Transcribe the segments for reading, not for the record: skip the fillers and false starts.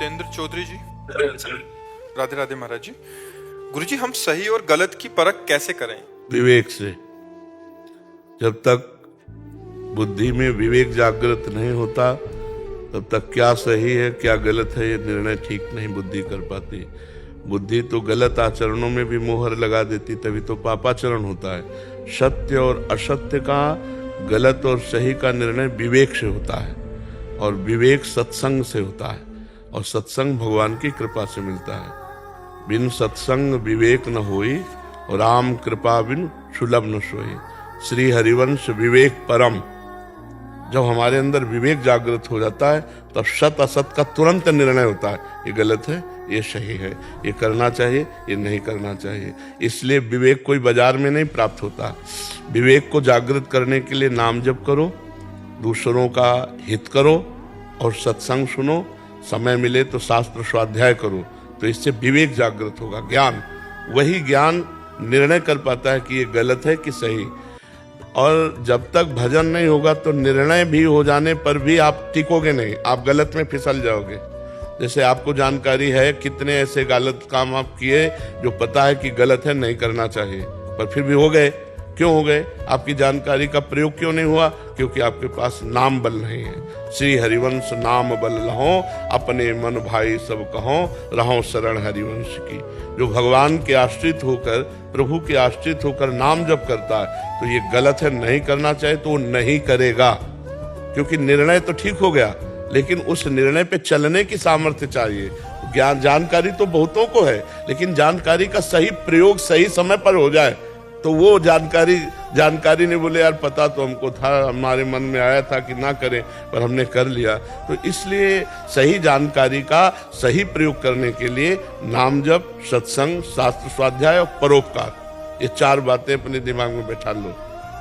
जितेंद्र चौधरी जी। राधे राधे महाराज जी। गुरुजी, हम सही और गलत की परख कैसे करें? विवेक से। जब तक बुद्धि में विवेक जागृत नहीं होता तब तक क्या सही है क्या गलत है ये निर्णय ठीक नहीं बुद्धि कर पाती। बुद्धि तो गलत आचरणों में भी मोहर लगा देती, तभी तो पापाचरण होता है। सत्य और असत्य का, गलत और सही का निर्णय विवेक से होता है, और विवेक सत्संग से होता है, और सत्संग भगवान की कृपा से मिलता है। बिन सत्संग विवेक न होई, और राम कृपा बिन सुलभ न सोई। श्री हरिवंश विवेक परम। जब हमारे अंदर विवेक जागृत हो जाता है तब सत असत का तुरंत निर्णय होता है, ये गलत है ये सही है, ये करना चाहिए ये नहीं करना चाहिए। इसलिए विवेक कोई बाजार में नहीं प्राप्त होता। विवेक को जागृत करने के लिए नाम जप करो, दूसरों का हित करो, और सत्संग सुनो। समय मिले तो शास्त्र स्वाध्याय करो, तो इससे विवेक जागृत होगा। ज्ञान, वही ज्ञान निर्णय कर पाता है कि ये गलत है कि सही। और जब तक भजन नहीं होगा तो निर्णय भी हो जाने पर भी आप टिकोगे नहीं, आप गलत में फिसल जाओगे। जैसे आपको जानकारी है कितने ऐसे गलत काम आप किए जो पता है कि गलत है, नहीं करना चाहिए, पर फिर भी हो गए। क्यों हो गए? आपकी जानकारी का प्रयोग क्यों नहीं हुआ? क्योंकि आपके पास नाम बल नहीं है। श्री हरिवंश नाम बल लहो, अपने मन भाई सब कहो, रहो शरण हरिवंश की। जो भगवान के आश्रित होकर, प्रभु के आश्रित होकर नाम जप करता है तो ये गलत है, नहीं करना चाहिए, तो वो नहीं करेगा। क्योंकि निर्णय तो ठीक हो गया, लेकिन उस निर्णय पे चलने की सामर्थ्य चाहिए। ज्ञान जानकारी तो बहुतों को है, लेकिन जानकारी का सही प्रयोग सही समय पर हो जाए तो वो जानकारी ने बोले यार पता तो हमको था, हमारे मन में आया था कि ना करें, पर हमने कर लिया। तो इसलिए सही जानकारी का सही प्रयोग करने के लिए नाम जप, सत्संग, शास्त्र स्वाध्याय और परोपकार, ये चार बातें अपने दिमाग में बैठा लो।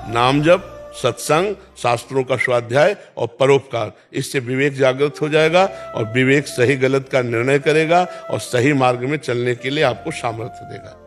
नाम जप, सत्संग, शास्त्रों का स्वाध्याय और परोपकार, इससे विवेक जागृत हो जाएगा, और विवेक सही गलत का निर्णय करेगा और सही मार्ग में चलने के लिए आपको सामर्थ्य देगा।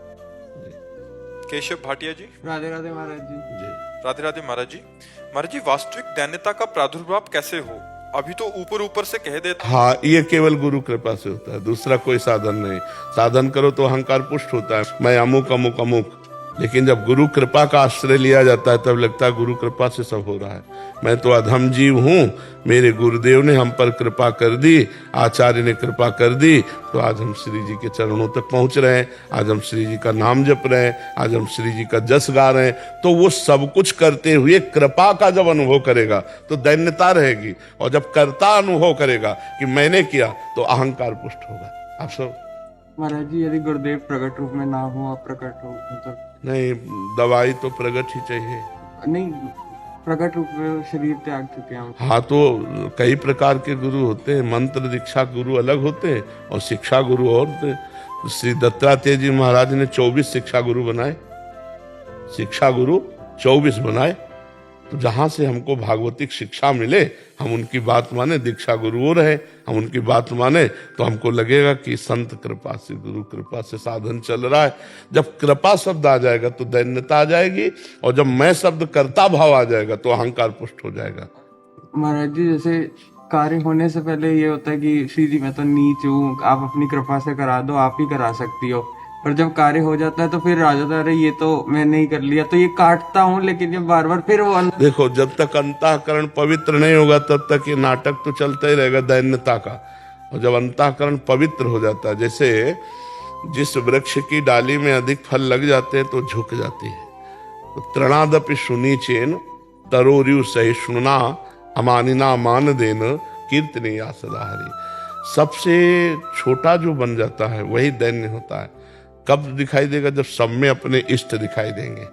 केशव भाटिया जी। राधे राधे महाराज जी। राधे राधे महाराज जी। महाराज जी, वास्तविक दैन्यता का प्रादुर्भाव कैसे हो? अभी तो ऊपर ऊपर से कह देते। हाँ, ये केवल गुरु कृपा से होता है, दूसरा कोई साधन नहीं। साधन करो तो अहंकार पुष्ट होता है, मैं अमुक अमुक अमुक। लेकिन जब गुरु कृपा का आश्रय लिया जाता है तब लगता है गुरु कृपा से सब हो रहा है। मैं तो अधम जीव हूँ, मेरे गुरुदेव ने हम पर कृपा कर दी, आचार्य ने कृपा कर दी, तो आज हम श्री जी के चरणों तक पहुंच रहे हैं, आज हम श्री जी का नाम जप रहे हैं, आज हम श्री जी का जस गा रहे हैं। तो वो सब कुछ करते हुए कृपा का जब अनुभव करेगा तो दैन्यता रहेगी, और जब कर्ता अनुभव करेगा कि मैंने किया तो अहंकार पुष्ट होगा। आप सब महाराज जी, यदि गुरुदेव प्रकट रूप में ना हो, अप्रकट हो, मतलब नहीं, दवाई तो प्रकट ही चाहिए। नहीं, प्रकट रूप में शरीर त्याग चुके हैं। हाँ, तो कई प्रकार के गुरु होते हैं। मंत्र दीक्षा गुरु अलग होते हैं और शिक्षा गुरु और होते हैं। श्री दत्तात्रेय जी महाराज ने 24 शिक्षा गुरु बनाए, शिक्षा गुरु 24 बनाए। तो जहां से हमको भागवतिक शिक्षा मिले हम उनकी बात माने, दीक्षा गुरु रहे हम उनकी बात माने, तो हमको लगेगा कि संत कृपा से, गुरु कृपा से साधन चल रहा है। जब कृपा शब्द आ जाएगा तो दैन्यता आ जाएगी, और जब मैं शब्द कर्ता भाव आ जाएगा तो अहंकार पुष्ट हो जाएगा। महाराज जी, जैसे कार्य होने से पहले ये होता है कि श्री जी मैं तो नीच हूँ, आप अपनी कृपा से करा दो, आप ही करा सकती हो। पर जब कार्य हो जाता है तो फिर आ जाता है अरे ये तो मैंने ही कर लिया, तो ये काटता हूँ, लेकिन जब बार बार फिर वो देखो, जब तक अंतःकरण पवित्र नहीं होगा तब तक ये नाटक तो चलता ही रहेगा दैन्यता का। और जब अंतःकरण पवित्र हो जाता है, जैसे जिस वृक्ष की डाली में अधिक फल लग जाते हैं तो झुक जाती है। तो तृणादपि सुनीचेन तरोरियु सहिष्णुना अमानिना मान देन कीर्तने या सदाहरी। सबसे छोटा जो बन जाता है वही दैन्य होता है। कब दिखाई देगा? जब सब में अपने इष्ट दिखाई देंगे।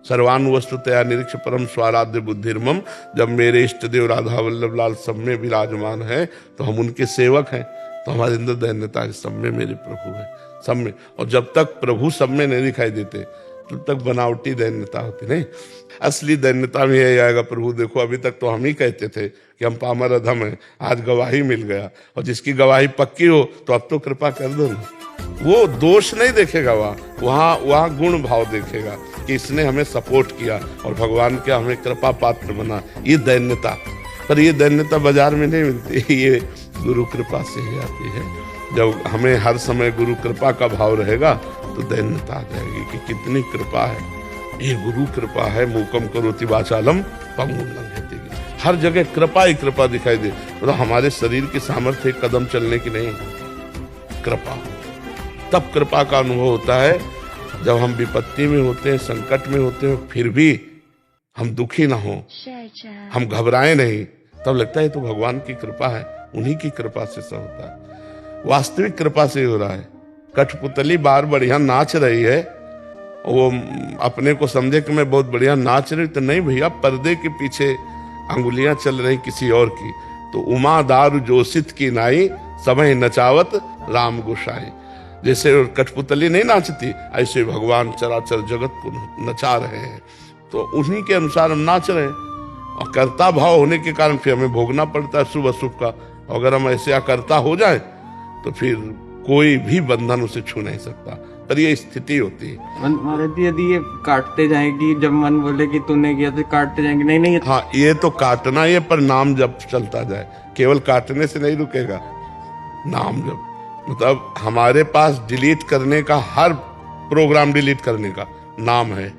सर्वानुवस्तुतया निरीक्ष परम स्वाराध्य बुद्धिर्मम। जब मेरे इष्ट देव राधा वल्लभ लाल सब में विराजमान है तो हम उनके सेवक हैं, तो हमारे अंदर दैन्यता है, सब में मेरे प्रभु है, सब में। और जब तक प्रभु सब में नहीं दिखाई देते तब तक बनावटी दैन्यता होती नहीं। असली दैन्यता में यही आएगा, प्रभु देखो अभी तक तो हम ही कहते थे कि हम पामर अधम हैं, आज गवाही मिल गया, और जिसकी गवाही पक्की हो तो अब तो कृपा कर दो ना। वो दोष नहीं देखेगा, वहाँ गुण भाव देखेगा कि इसने हमें सपोर्ट किया और भगवान के हमें कृपा पात्र बना। ये दैन्यता। पर ये दैन्यता बाजार में नहीं मिलती, ये गुरु कृपा से ही आती है। जब हमें हर समय गुरु कृपा का भाव रहेगा तो दैन्यता आ जाएगी कि कितनी कृपा है, ये गुरु कृपा है। मूकम करोति वाचालम पंगुम लंघयते। हर जगह कृपा ही कृपा दिखाई दे। मतलब हमारे शरीर की सामर्थ्य एक कदम चलने की नहीं, कृपा। तब कृपा का अनुभव होता है जब हम विपत्ति में होते हैं, संकट में होते हैं, फिर भी हम दुखी ना हो, हम घबराए नहीं, तब लगता है तो भगवान की कृपा है, उन्हीं की कृपा से सब होता है। वास्तविक कृपा से हो रहा है। कठपुतली बाहर बढ़िया नाच रही है, वो अपने को समझे कि मैं बहुत बढ़िया नाच रही, तो नहीं भैया, पर्दे के पीछे अंगुलियां चल रही किसी और की। तो उमा दारू जोशित की नाई, समय नचावत राम गोसाई। जैसे कठपुतली नहीं नाचती, ऐसे भगवान चराचर जगत को नचा रहे हैं, तो उन्हीं के अनुसार हम नाच रहे हैं। और कर्ता भाव होने के कारण फिर हमें भोगना पड़ता है शुभ अशुभ का। अगर हम ऐसे अकर्ता हो जाए तो फिर कोई भी बंधन उसे छू नहीं सकता, पर ये स्थिति होती है। महाराज जी, यदि ये काटते जाएगी, जब मन बोले कि तूने किया तो काटते जाएंगे, नहीं नहीं हाँ, ये तो काटना ही है, पर नाम जब चलता जाए, केवल काटने से नहीं रुकेगा। नाम जब, मतलब हमारे पास डिलीट करने का, हर प्रोग्राम डिलीट करने का नाम है।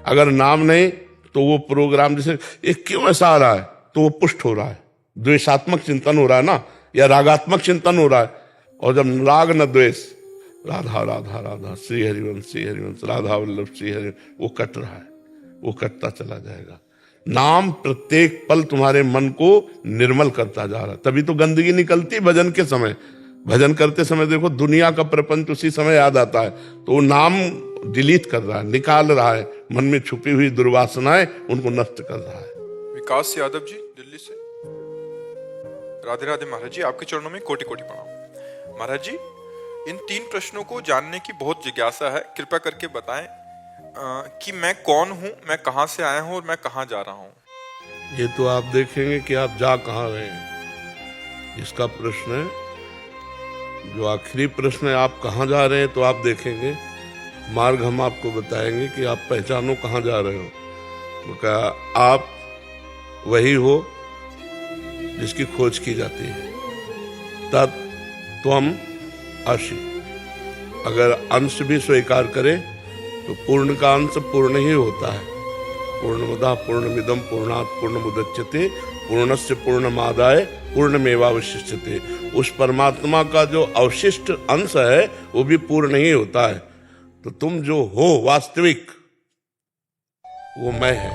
अगर नाम नहीं तो वो प्रोग्राम, जैसे ये क्यों ऐसा आ रहा है, तो वो पुष्ट हो रहा है। द्वेषात्मक चिंतन हो रहा है ना, या रागात्मक चिंतन हो रहा है। और जब राग न द्वेष, राधा राधा राधा, श्री हरिवंश राधा वल्लभ श्री हरि, वो कट रहा है, वो कटता चला जाएगा। नाम प्रत्येक पल तुम्हारे मन को निर्मल करता जा रहा है। तभी तो गंदगी निकलती भजन के समय। भजन करते समय देखो, दुनिया का प्रपंच उसी समय याद आता है, तो वो नाम डिलीट कर रहा है, निकाल रहा है, मन में छुपी हुई दुर्वासनाएं उनको नष्ट कर रहा है। विकास यादव जी, दिल्ली से। राधे राधे महाराज जी, आपके चरणों में कोटि कोटि प्रणाम। महाराज जी, इन 3 प्रश्नों को जानने की बहुत जिज्ञासा है, कृपया करके बताएं कि मैं कौन हूं, मैं कहां से आया हूं और मैं कहां जा रहा हूं। ये तो आप देखेंगे कि आप जा कहां रहे हैं। इसका प्रश्न है, जो आखिरी प्रश्न है, आप कहां जा रहे हैं, तो आप देखेंगे मार्ग हम आपको बताएंगे कि आप पहचानो कहां जा रहे हो। तो क्या आप वही हो जिसकी खोज की जाती है। तत् त्वम असि। अगर अंश भी स्वीकार करें तो पूर्ण का अंश पूर्ण ही होता है। पूर्णमदः पूर्णमिदं पूर्णात् पूर्णमुदच्यते पूर्णस्य पूर्णमादाय पूर्णमेवावशिष्यते। उस परमात्मा का जो अवशिष्ट अंश है वो भी पूर्ण ही होता है। तो तुम जो हो वास्तविक, वो मैं है,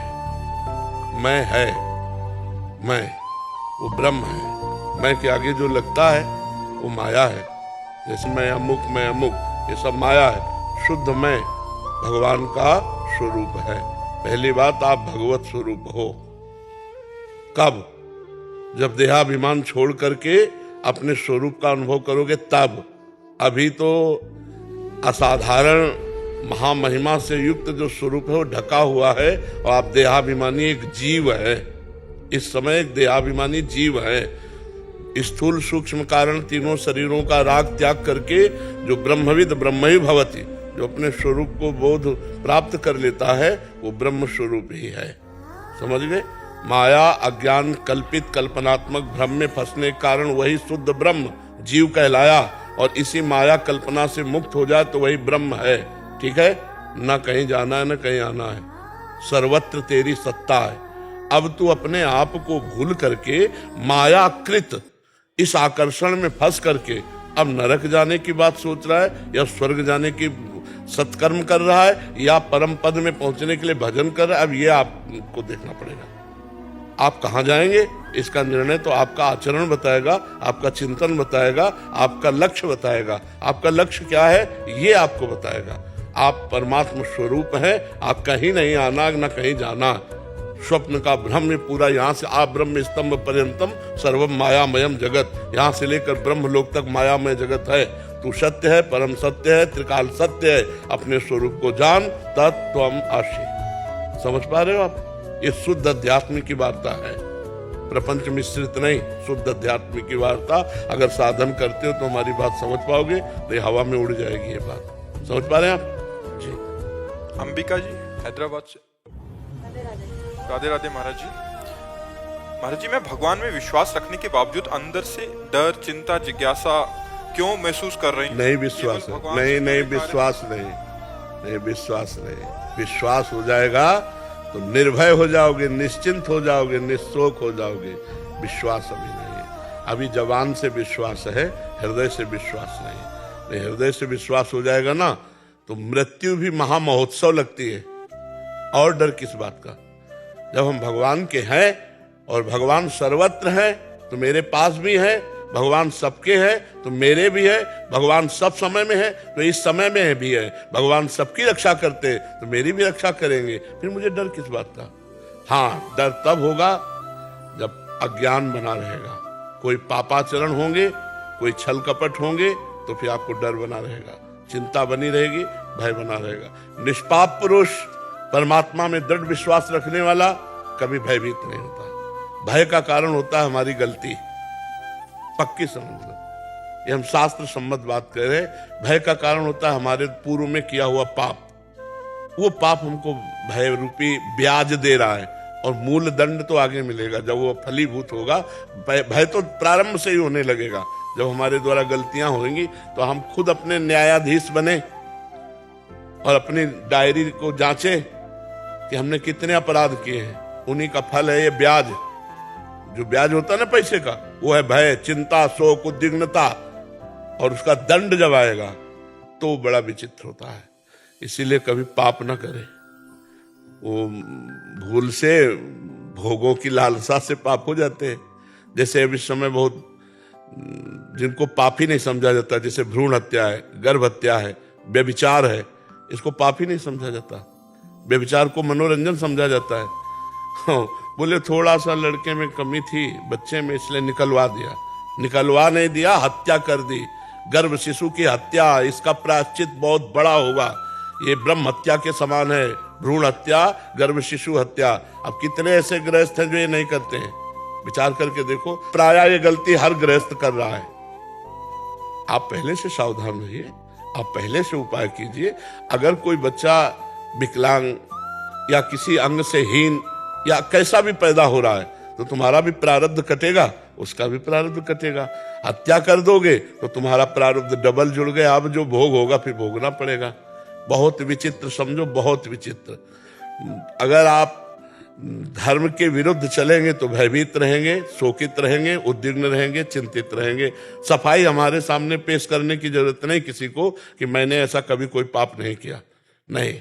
मैं है, मैं वो ब्रह्म है। मैं के आगे जो लगता है वो माया है। जैसे मैं अमुक, ये सब माया है। शुद्ध मैं भगवान का स्वरूप है। पहली बात, आप भगवत स्वरूप हो। कब? जब देहाभिमान छोड़ करके अपने स्वरूप का अनुभव करोगे तब। अभी तो असाधारण महामहिमा से युक्त जो स्वरूप है वो ढका हुआ है, और आप देहाभिमानी एक जीव है। इस समय एक देहाभिमानी जीव है। स्थूल सूक्ष्म कारण तीनों शरीरों का राग त्याग करके जो ब्रह्मविद ब्रह्म ही भवति, जो अपने स्वरूप को बोध प्राप्त कर लेता है, वो ब्रह्म स्वरूप ही है। समझ गए? माया अज्ञान कल्पित कल्पनात्मक भ्रम में फंसने के कारण वही शुद्ध ब्रह्म जीव कहलाया, और इसी माया कल्पना से मुक्त हो जाए तो वही ब्रह्म है। ठीक है? न कहीं जाना है न कहीं आना है, सर्वत्र तेरी सत्ता है। अब तू अपने आप को भूल करके मायाकृत इस आकर्षण में फंस करके अब नरक जाने की बात सोच रहा है, या स्वर्ग जाने की सत्कर्म कर रहा है, या परम पद में पहुंचने के लिए भजन कर रहा है। अब ये आपको देखना पड़ेगा, आप कहां जाएंगे इसका निर्णय तो आपका आचरण बताएगा, आपका चिंतन बताएगा, आपका लक्ष्य बताएगा। आपका लक्ष्य क्या है ये आपको बताएगा। आप परमात्मा स्वरूप हैं, आप कहीं नहीं आना न कहीं जाना। स्वप्न का भ्रम में पूरा, यहाँ से आप ब्रह्म स्तंभ पर्यंतम सर्वम मायामयम जगत, यहाँ से लेकर ब्रह्म लोक तक मायामय जगत है। तू सत्य है, परम सत्य है, त्रिकाल सत्य है। अपने स्वरूप को जान, तत्त्वम असि। समझ पा रहे हो आप? ये शुद्ध अध्यात्म की वार्ता है, प्रपंच मिश्रित नहीं, शुद्ध अध्यात्म की वार्ता। अगर साधन करते हो तो हमारी बात समझ पाओगे, तो हवा में उड़ जाएगी ये बात। समझ पा रहे हैं आप जी? अंबिका जी, हैदराबाद से। राधे राधे महाराज जी। महाराज जी, मैं भगवान में विश्वास रखने के बावजूद अंदर से डर, चिंता, जिज्ञासा क्यों महसूस कर रही हूं? नहीं विश्वास है, केवल भगवान नहीं से नहीं जुड़े कार्य- विश्वास नहीं, नहीं विश्वास नहीं। विश्वास हो जाएगा तो निर्भय हो जाओगे, निश्चिंत हो जाओगे, निशोक हो जाओगे। विश्वास अभी नहीं है, अभी जबान से विश्वास है, हृदय से विश्वास नहीं। नहीं, हृदय से विश्वास हो जाएगा ना तो मृत्यु भी महामहोत्सव लगती है। और डर किस बात का? जब हम भगवान के हैं और भगवान सर्वत्र है तो मेरे पास भी है, भगवान सबके है तो मेरे भी है, भगवान सब समय में है तो इस समय में भी है, भगवान सबकी रक्षा करते हैं तो मेरी भी रक्षा करेंगे। फिर मुझे डर किस बात का? हाँ, डर तब होगा जब अज्ञान बना रहेगा, कोई पापाचरण होंगे, कोई छल कपट होंगे तो फिर आपको डर बना रहेगा, चिंता बनी रहेगी, भय बना रहेगा। निष्पाप पुरुष, परमात्मा में दृढ़ विश्वास रखने वाला कभी भयभीत नहीं होता। भय का कारण होता है हमारी गलती, पक्की समझ लो, ये हम शास्त्र सम्मत बात कर रहे हैं। भय का कारण होता है हमारे पूर्व में किया हुआ पाप। वो पाप हमको भय रूपी ब्याज दे रहा है और मूल दंड तो आगे मिलेगा जब वो फलीभूत होगा। भय तो प्रारंभ से ही होने लगेगा। जब हमारे द्वारा गलतियां होंगी तो हम खुद अपने न्यायाधीश बने और अपनी डायरी को जांचे कि हमने कितने अपराध किए हैं। उन्हीं का फल है ये ब्याज। जो ब्याज होता है ना पैसे का, वो है भय, चिंता, शोक, उद्विग्नता, और उसका दंड जब आएगा तो बड़ा विचित्र होता है। इसीलिए कभी पाप ना करें। वो भूल से भोगों की लालसा से पाप हो जाते हैं। जैसे अभी समय बहुत जिनको पाप ही नहीं समझा जाता, जैसे भ्रूण हत्या है, गर्भ हत्या है, व्यभिचार है, इसको पाप ही नहीं समझा जाता। व्यभिचार को मनोरंजन समझा जाता है। हाँ, बोले थोड़ा सा लड़के में कमी थी, बच्चे में, इसलिए निकलवा दिया। निकलवा नहीं दिया, हत्या कर दी। गर्भ शिशु की हत्या, इसका प्रायश्चित बहुत बड़ा होगा। ये ब्रह्म हत्या के समान है, भ्रूण हत्या, गर्भ शिशु हत्या। अब कितने ऐसे गृहस्थ हैं जो ये नहीं करते हैं? विचार करके देखो। प्रायः ये गलती हर गृहस्थ कर रहा है। आप पहले से सावधान रहिए, आप पहले से उपाय कीजिए। अगर कोई बच्चा विकलांग या किसी अंग से हीन या कैसा भी पैदा हो रहा है तो तुम्हारा भी प्रारब्ध कटेगा, उसका भी प्रारब्ध कटेगा। हत्या कर दोगे तो तुम्हारा प्रारब्ध डबल जुड़ गया। अब जो भोग होगा फिर भोगना पड़ेगा। बहुत विचित्र, समझो बहुत विचित्र। अगर आप धर्म के विरुद्ध चलेंगे तो भयभीत रहेंगे, शोकित रहेंगे, उद्विग्न रहेंगे, चिंतित रहेंगे। सफाई हमारे सामने पेश करने की जरूरत नहीं किसी को कि मैंने ऐसा कभी कोई पाप नहीं किया। नहीं,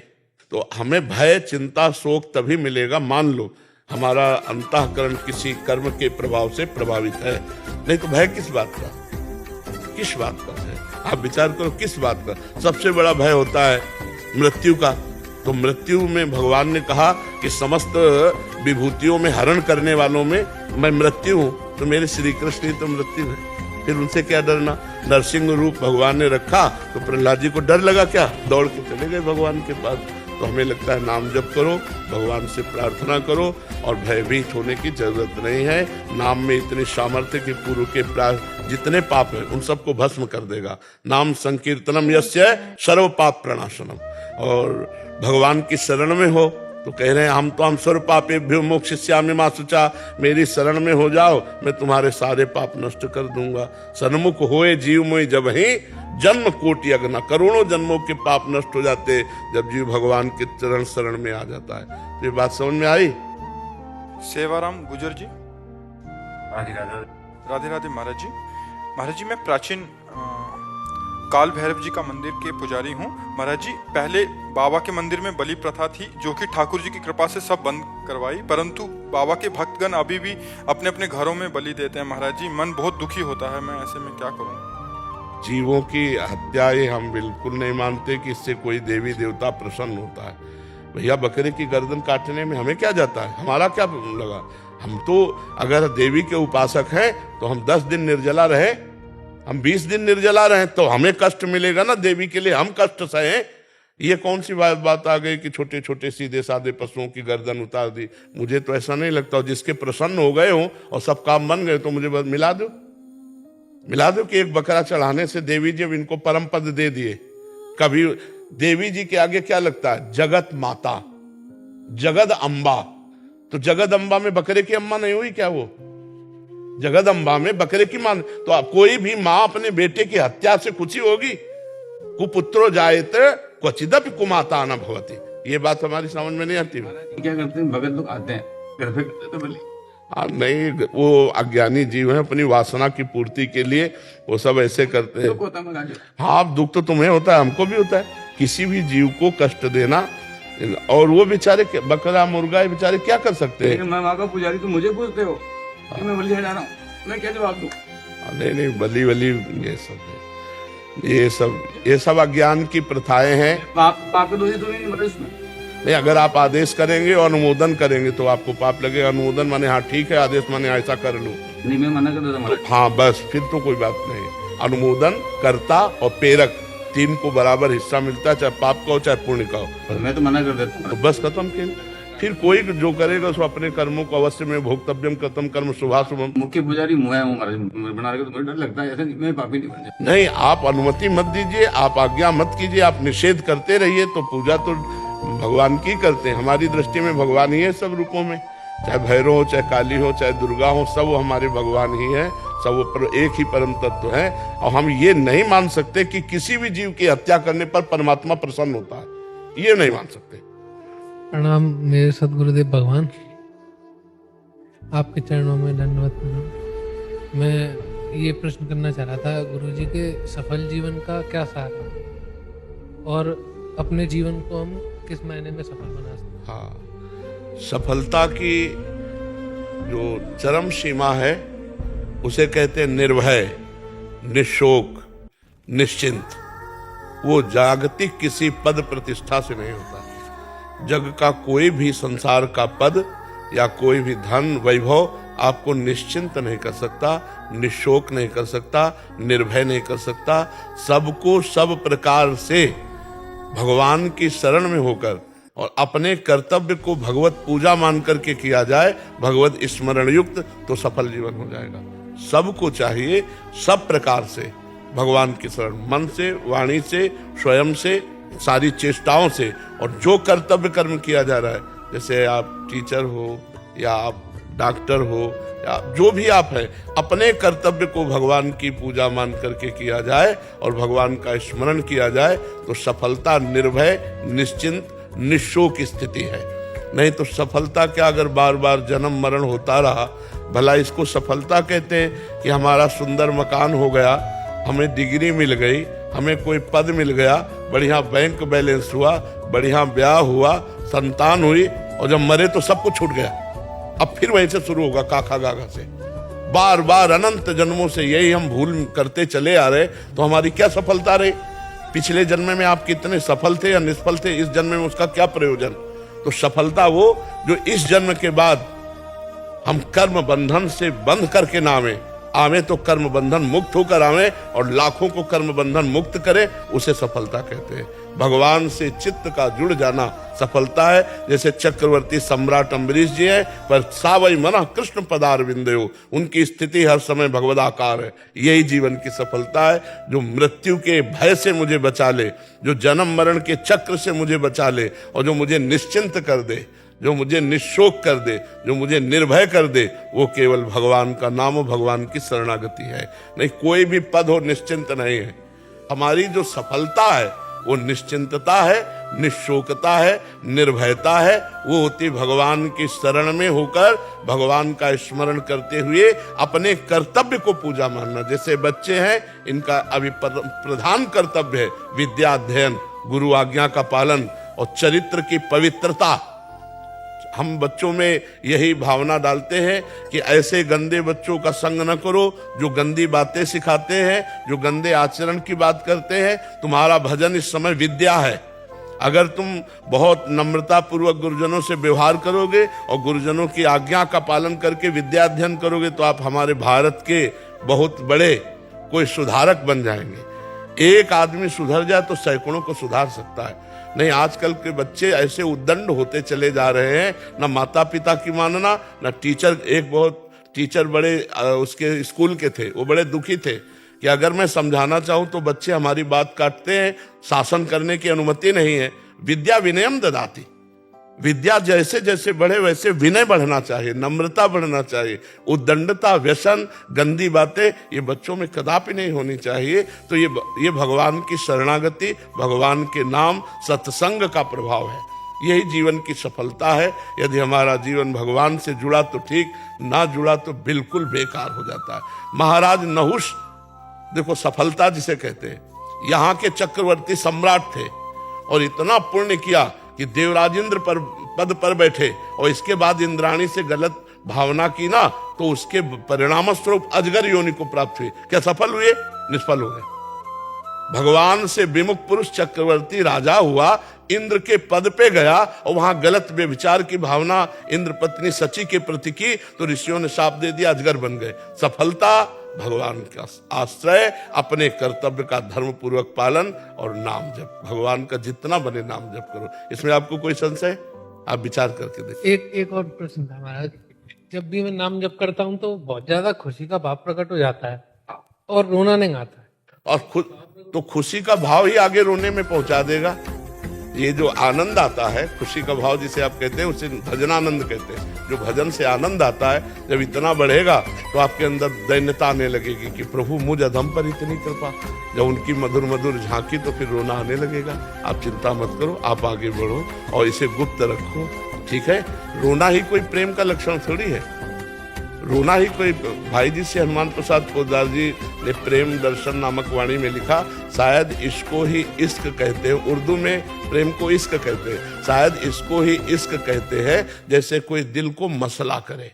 तो हमें भय, चिंता, शोक तभी मिलेगा, मान लो हमारा अंतःकरण किसी कर्म के प्रभाव से प्रभावित है। नहीं तो भय किस बात का? किस बात का है? आप विचार करो, किस बात का? सबसे बड़ा भय होता है मृत्यु का। तो मृत्यु में भगवान ने कहा कि समस्त विभूतियों में हरण करने वालों में मैं मृत्यु हूं, तो मेरे श्री कृष्ण ही तो मृत्यु है। फिर उनसे क्या डरना? नरसिंह रूप भगवान ने रखा तो प्रहलाद जी को डर लगा क्या? दौड़ के चले गए भगवान के पास। तो हमें लगता है नाम जप करो, भगवान से प्रार्थना करो और भयभीत होने की जरूरत नहीं है। नाम में इतनी सामर्थ्य कि पूर्व के जितने पाप है उन सबको भस्म कर देगा। नाम संकीर्तनम यस्य सर्व पाप प्रणाशनम। और भगवान की शरण में हो तो कह रहे हैं हम सर्व पापेभ्यो मोक्षयिष्यामि मा शुचा। मेरी शरण में हो जाओ, मैं तुम्हारे सारे पाप नष्ट कर दूंगा। सन्मुख होए जीव मोहि जब ही जन्म कोटि अगना। करोड़ों जन्मों के पाप नष्ट हो जाते जब जीव भगवान के चरण शरण में आ जाता है। तो ये बात समझ में आई? सेवाराम गुजर जी, राधे राधे महाराज जी। महाराज जी, मैं प्राचीन काल भैरव जी का मंदिर के पुजारी हूँ। महाराज जी, पहले बाबा के मंदिर में बलि प्रथा थी जो कि ठाकुर जी की कृपा से सब बंद करवाई, परंतु बाबा के भक्तगण अभी भी अपने अपने घरों में बलि देते हैं। महाराज जी, मन बहुत दुखी होता है, मैं ऐसे में क्या करूँ? जीवों की हत्या ये हम बिल्कुल नहीं मानते कि इससे कोई देवी देवता प्रसन्न होता है। भैया, बकरे की गर्दन काटने में हमें क्या जाता है? हमारा क्या लगा? हम तो अगर देवी के उपासक हैं तो हम 10 दिन निर्जला रहे, हम 20 दिन निर्जला रहे तो हमें कष्ट मिलेगा ना। देवी के लिए हम कष्ट सहे। ये कौन सी बात आ गई कि छोटे छोटे सीधे साधे पशुओं की गर्दन उतार दी? मुझे तो ऐसा नहीं लगता। जिसके प्रसन्न हो गए हो और सब काम बन गए तो मुझे बस मिला दो कि एक बकरा चढ़ाने से देवी जी इनको परम पद दे दिए। कभी देवी जी के आगे क्या लगता है? जगत माता, जगद अम्बा, तो जगदम्बा में बकरे की अम्मा नहीं हुई क्या? वो जगदम्बा में बकरे की मां। तो आप कोई भी मां अपने बेटे की हत्या से खुशी होगी? कुपुत्रो जायत क्वचिदपि कुमाता न भवति। ये बात हमारी समझ में नहीं आती। क्या करते हैं, भगत लोग आते हैं घर पे करते थे बलि। नहीं, वो अज्ञानी जीव है, अपनी वासना की पूर्ति के लिए वो सब ऐसे करते हैं। होता है मगाज। हाँ, दुख तो तुम्हें होता है, हमको भी होता है। किसी भी जीव को कष्ट देना, और वो बेचारे बकरा मुर्गा ये बेचारे क्या कर सकते हैं? मैं वहाँ का पुजारी, तो मुझे पूछते हो कि मैं बलि चढ़ा रहा हूँ, मैं क्या जवाब दूँ? नहीं, बलि वली ये सब है, ये सब अज्ञान की प्रथाएं हैं। पाप का दोषी तो नहीं मतलब इसमें? नहीं, अगर आप आदेश करेंगे और अनुमोदन करेंगे तो आपको पाप लगेगा। अनुमोदन माने हाँ ठीक है, आदेश माने ऐसा कर लो। नहीं, मैं मना कर देता हूँ। हाँ बस, फिर तो कोई बात नहीं। अनुमोदन, कर्ता और प्रेरक, तीन को बराबर हिस्सा मिलता है, चाहे पाप का हो चाहे पुण्य का हो। मैं तो मना कर देता हूँ। तो बस खत्म। फिर कोई जो करेगा उसको अपने कर्मों को अवश्य में भोक्तव्यम कर्तव्यम कर्म शुभाशुभम। मुख्य पुजारी मुझे हूँ महाराज, बना के तो मुझे डर लगता है, ऐसे मैं पापी नहीं बन जाता। नहीं, आप अनुमति मत दीजिए, आप आज्ञा मत कीजिए, आप निषेध करते रहिए, तो पूजा तो भगवान की करते हैं। हमारी दृष्टि में भगवान ही है सब रूपों में, चाहे भैरव हो, चाहे काली हो, चाहे दुर्गा हो, सब वो हमारे भगवान ही है, सब वो एक ही परम तत्व है। और हम ये नहीं मान सकते कि किसी भी जीव की हत्या करने पर परमात्मा प्रसन्न होता है, ये नहीं मान सकते। प्रणाम मेरे सदगुरुदेव भगवान, आपके चरणों में दंडवत प्रणाम। मैं ये प्रश्न करना चाह रहा था, गुरुजी के सफल जीवन का क्या सार है और अपने जीवन को हम किस महीने में सफल बना सकते हैं? हाँ, सफलता की जो चरम सीमा है उसे कहते हैं निर्भय, निशोक, निश्चिंत। वो जागतिक किसी पद प्रतिष्ठा से नहीं होता। जग का कोई भी संसार का पद या कोई भी धन वैभव आपको निश्चिंत नहीं कर सकता, निशोक नहीं कर सकता, निर्भय नहीं कर सकता। सबको सब प्रकार से भगवान की शरण में होकर और अपने कर्तव्य को भगवत पूजा मान करके किया जाए, भगवत स्मरण युक्त, तो सफल जीवन हो जाएगा। सबको चाहिए सब प्रकार से भगवान की शरण, मन से, वाणी से, स्वयं से, सारी चेष्टाओं से। और जो कर्तव्य कर्म किया जा रहा है, जैसे आप टीचर हो या आप डॉक्टर हो या जो भी आप हैं, अपने कर्तव्य को भगवान की पूजा मान करके किया जाए और भगवान का स्मरण किया जाए, तो सफलता निर्भय, निश्चिंत, निशोक स्थिति है। नहीं तो सफलता क्या, अगर बार बार जन्म मरण होता रहा, भला इसको सफलता कहते हैं कि हमारा सुंदर मकान हो गया, हमें डिग्री मिल गई, हमें कोई पद मिल गया, बढ़िया बैंक बैलेंस हुआ, बढ़िया ब्याह हुआ, संतान हुई, और जब मरे तो सब कुछ छूट गया। अब फिर वहीं से शुरू होगा, काका गागा से। बार बार अनंत जन्मों से यही हम भूल करते चले आ रहे, तो हमारी क्या सफलता रही? पिछले जन्म में आप कितने सफल थे या निष्फल थे, इस जन्म में उसका क्या प्रयोजन? तो सफलता वो जो इस जन्म के बाद हम कर्म बंधन से बंध करके ना आवे तो कर्म बंधन मुक्त होकर आवे, और लाखों को कर्म बंधन मुक्त करे, उसे सफलता कहते हैं। भगवान से चित्त का जुड़ जाना सफलता है। जैसे चक्रवर्ती सम्राट अम्बरीश जी है, पर सावई मना कृष्ण पदार विंदयो, उनकी स्थिति हर समय भगवदाकार है। यही जीवन की सफलता है, जो मृत्यु के भय से मुझे बचा ले, जो जन्म मरण के चक्र से मुझे बचा ले, और जो मुझे निश्चिंत कर दे, जो मुझे निशोक कर दे, जो मुझे निर्भय कर दे, वो केवल भगवान का नाम और भगवान की शरणागति है। नहीं, कोई भी पद हो निश्चिंत नहीं है। हमारी जो सफलता है वो निश्चिंतता है, निशोकता है, निर्भयता है। वो होती भगवान की शरण में होकर भगवान का स्मरण करते हुए अपने कर्तव्य को पूजा मानना। जैसे बच्चे हैं, इनका अभी प्रधान कर्तव्य है विद्या अध्ययन, गुरु आज्ञा का पालन और चरित्र की पवित्रता। हम बच्चों में यही भावना डालते हैं कि ऐसे गंदे बच्चों का संग न करो जो गंदी बातें सिखाते हैं, जो गंदे आचरण की बात करते हैं। तुम्हारा भजन इस समय विद्या है। अगर तुम बहुत नम्रता पूर्वक गुरुजनों से व्यवहार करोगे और गुरुजनों की आज्ञा का पालन करके विद्या अध्ययन करोगे, तो आप हमारे भारत के बहुत बड़े कोई सुधारक बन जाएंगे। एक आदमी सुधर जाए तो सैकड़ों को सुधार सकता है। नहीं, आजकल के बच्चे ऐसे उद्दंड होते चले जा रहे हैं, ना माता पिता की मानना, ना टीचर। एक बहुत टीचर बड़े उसके स्कूल के थे, वो बड़े दुखी थे कि अगर मैं समझाना चाहूं तो बच्चे हमारी बात काटते हैं, शासन करने की अनुमति नहीं है। विद्या विनयम ददाती, विद्या जैसे जैसे बढ़े वैसे विनय बढ़ना चाहिए, नम्रता बढ़ना चाहिए। उद्दंडता, व्यसन, गंदी बातें ये बच्चों में कदापि नहीं होनी चाहिए। तो ये भगवान की शरणागति, भगवान के नाम, सत्संग का प्रभाव है। यही जीवन की सफलता है। यदि हमारा जीवन भगवान से जुड़ा तो ठीक, ना जुड़ा तो बिल्कुल बेकार हो जाता है। महाराज नहुष, देखो सफलता जिसे कहते हैं, यहाँ के चक्रवर्ती सम्राट थे और इतना पुण्य किया कि देवराजेंद्र पर पद पर बैठे, और इसके बाद इंद्राणी से गलत भावना की ना, तो उसके परिणाम स्वरूप अजगर योनि को प्राप्त हुई। क्या सफल हुए? निष्फल हो गए। भगवान से विमुख पुरुष चक्रवर्ती राजा हुआ, इंद्र के पद पे गया और वहां गलत व्यभिचार की भावना इंद्र पत्नी सची के प्रति की, तो ऋषियों ने शाप दे दिया, अजगर बन गए। सफलता भगवान का आश्रय, अपने कर्तव्य का धर्म पूर्वक पालन और नाम जप। भगवान का जितना बने नाम जप करो। इसमें आपको कोई संशय? आप विचार करके देखिए। एक और प्रश्न था महाराज। जब भी मैं नाम जप करता हूँ तो बहुत ज्यादा खुशी का भाव प्रकट हो जाता है और रोना नहीं आता है। और तो खुशी का भाव ही आगे रोने में पहुंचा देगा। ये जो आनंद आता है, खुशी का भाव जिसे आप कहते हैं, उसे भजनानंद कहते हैं। जो भजन से आनंद आता है, जब इतना बढ़ेगा तो आपके अंदर दैन्यता आने लगेगी कि प्रभु मुझ अधम पर इतनी कृपा। जब उनकी मधुर मधुर झांकी तो फिर रोना आने लगेगा। आप चिंता मत करो, आप आगे बढ़ो और इसे गुप्त रखो, ठीक है। रोना ही कोई प्रेम का लक्षण थोड़ी है। रोना ही कोई, भाई जी से हनुमान प्रसाद पोद्दार जी ने प्रेम दर्शन नामक वाणी में लिखा, शायद इसको ही इश्क कहते हैं। उर्दू में प्रेम को इश्क कहते हैं, शायद इसको ही इश्क कहते हैं। जैसे कोई दिल को मसला करे,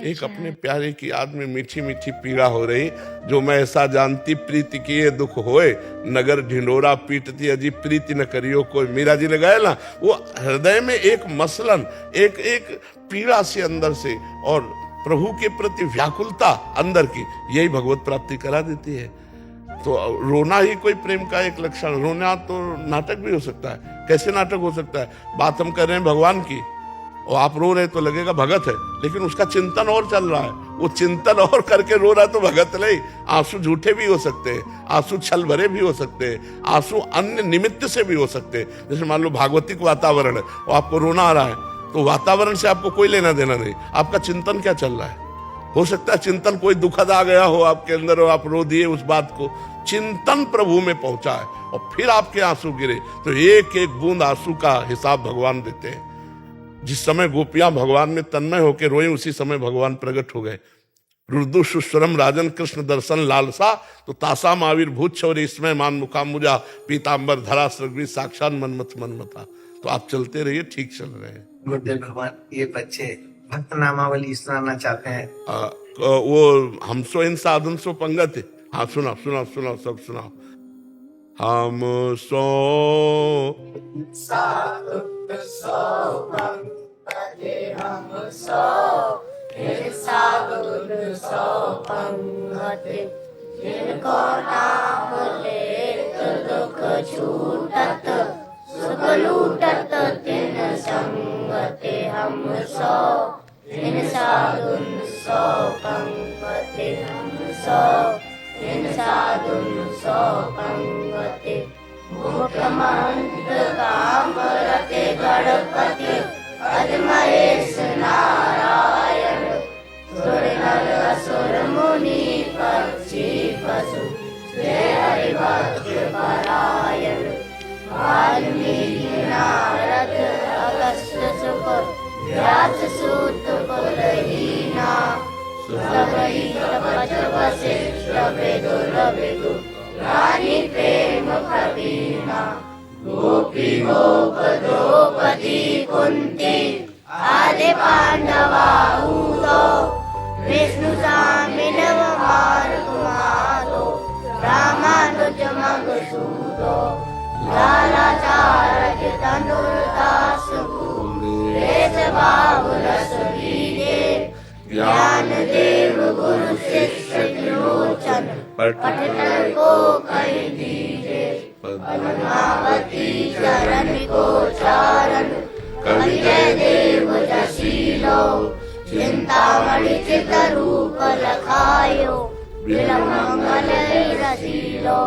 एक अपने प्यारे की याद में मीठी मीठी पीड़ा हो रही, जो मैं ऐसा जानती प्रीति किए दुख होए, नगर ढिंडोरा पीटती अजी प्रीति न करियो कोई। मीरा जी ने गाया ना, वो हृदय में एक मसलन, एक पीड़ा से अंदर से, और प्रभु के प्रति व्याकुलता अंदर की, यही भगवत प्राप्ति करा देती है। तो रोना ही कोई प्रेम का एक लक्षण। रोना तो नाटक भी हो सकता है। कैसे नाटक हो सकता है? बात हम कर रहे हैं भगवान की और आप रो रहे तो लगेगा भगत है, लेकिन उसका चिंतन और चल रहा है। वो चिंतन और करके रो रहा है तो भगत नहीं। आंसू झूठे भी हो सकते हैं, आंसू छल भरे भी हो सकते हैं, आंसू अन्य निमित्त से भी हो सकते हैं। जैसे मान लो भागवतिक वातावरण है और आपको रोना आ रहा है, तो वातावरण से आपको कोई लेना देना नहीं, आपका चिंतन क्या चल रहा है। हो सकता है चिंतन कोई दुखद आ गया हो आपके अंदर और आप रो दिए उस बात को। चिंतन प्रभु में पहुंचा है और फिर आपके आंसू गिरे, तो एक एक बूंद आंसू का हिसाब भगवान देते हैं। जिस समय गोपियां भगवान में तन्मय होकर रोई, उसी समय भगवान प्रकट हो गए। रुद्र सुस्वरम राजन कृष्ण दर्शन लालसा, तो तासाम आविर्भूत छौरी इसमें मान मुखामुजा पीताम्बर धरा सृग्वी साक्षात मनमथ मनमथा। तो आप चलते रहिए, ठीक चल रहे हैं। गुरुदेव भगवान, ये बच्चे भक्त नामावली सुनाना चाहते हैं। वो हमसो इन साधन सो पंगत। हाँ सुना सुना सुना, सब सुना। हम सो जिनको नाम लेत दुख छूटत, सुख लूटत तिन संगते हम सो। इन साधुन सो पंगते हम सो, इन साधुन सो पंगते। मुख्यमंत काम रते गणपति, अजमहेश नारायण। सुर नर असुर मुनि पक्षी पशु, जय हरि भक्त परायण। वाल्मीकि नारद अगस्त्य शुक, व्यास सूत कुलहीना। सबरी तपज वशिष्ठ विदुर विदु, रानी प्रेम प्रवीणा। गोपी गोप द्रौपदी कुंती, आदि पांडवा ऊतो। विष्णु सामिनव मारुमादो, रामानुज मधुसूदो। लालाचारज तनुर्दास वेद बाहुल सुरीजे। ज्ञान देव गुरु शिष्य विलोचन, पठन को कहि दीजे। पद्मावती चरण को चारण, कविजय देव जशीलो। चिंतामणि चित रूप लखायो, बिलमंगल रसीलो।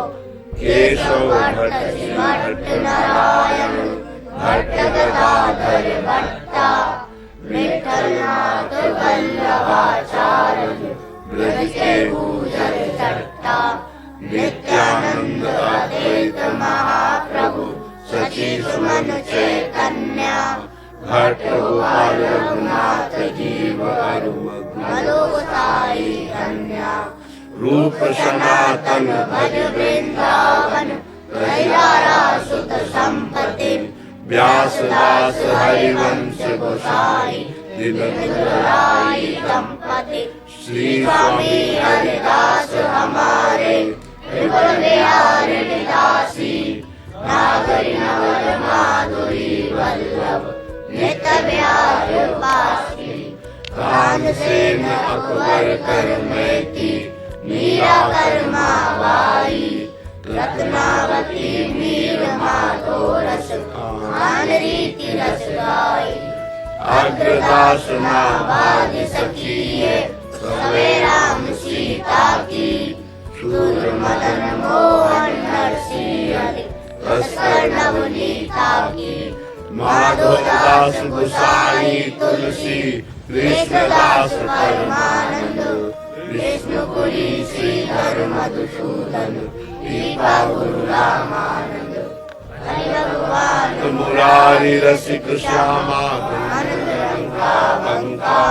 केशव भट्ट नारायण, भट्ट गदाधर भट्टा विठ्ठलनाथ वल्लभाचार्य ब्रज के भूजल चट्टा नित्यानंद अद्वैत महाप्रभु सची सुमन चैतन्य भट्ट गोपाल रघुनाथ जीव अलोकताई कन्या रूप सनातन भज वृंदावन कल्यारा सुत संपत्ति व्यासदास हरिवंश गोसाई दिनदुलारी दंपति श्री स्वामी हरिदास हमारे त्रिपुर बिहारी दासी नागरी नवर माधुरी वल्लभ नित्य बिहार वासी कान सेन अकबर कर मैती मीरा कर्मा बाई रत्नावती मीर माधो रस खान रीति रस गाई अग्रदास नाबाद सखिए सवेराम सीता की सुर मदन मोहन नरसिंह अस्कर नवनीता की माधवदास गोसाई तुलसी कृष्णदास परमानंद विष्णुपुरी श्रीधर मधुसूदन दीपा गुरु रामानंद हरि भगवान मुरारी रसिक श्यामा आनंद रंगा बंका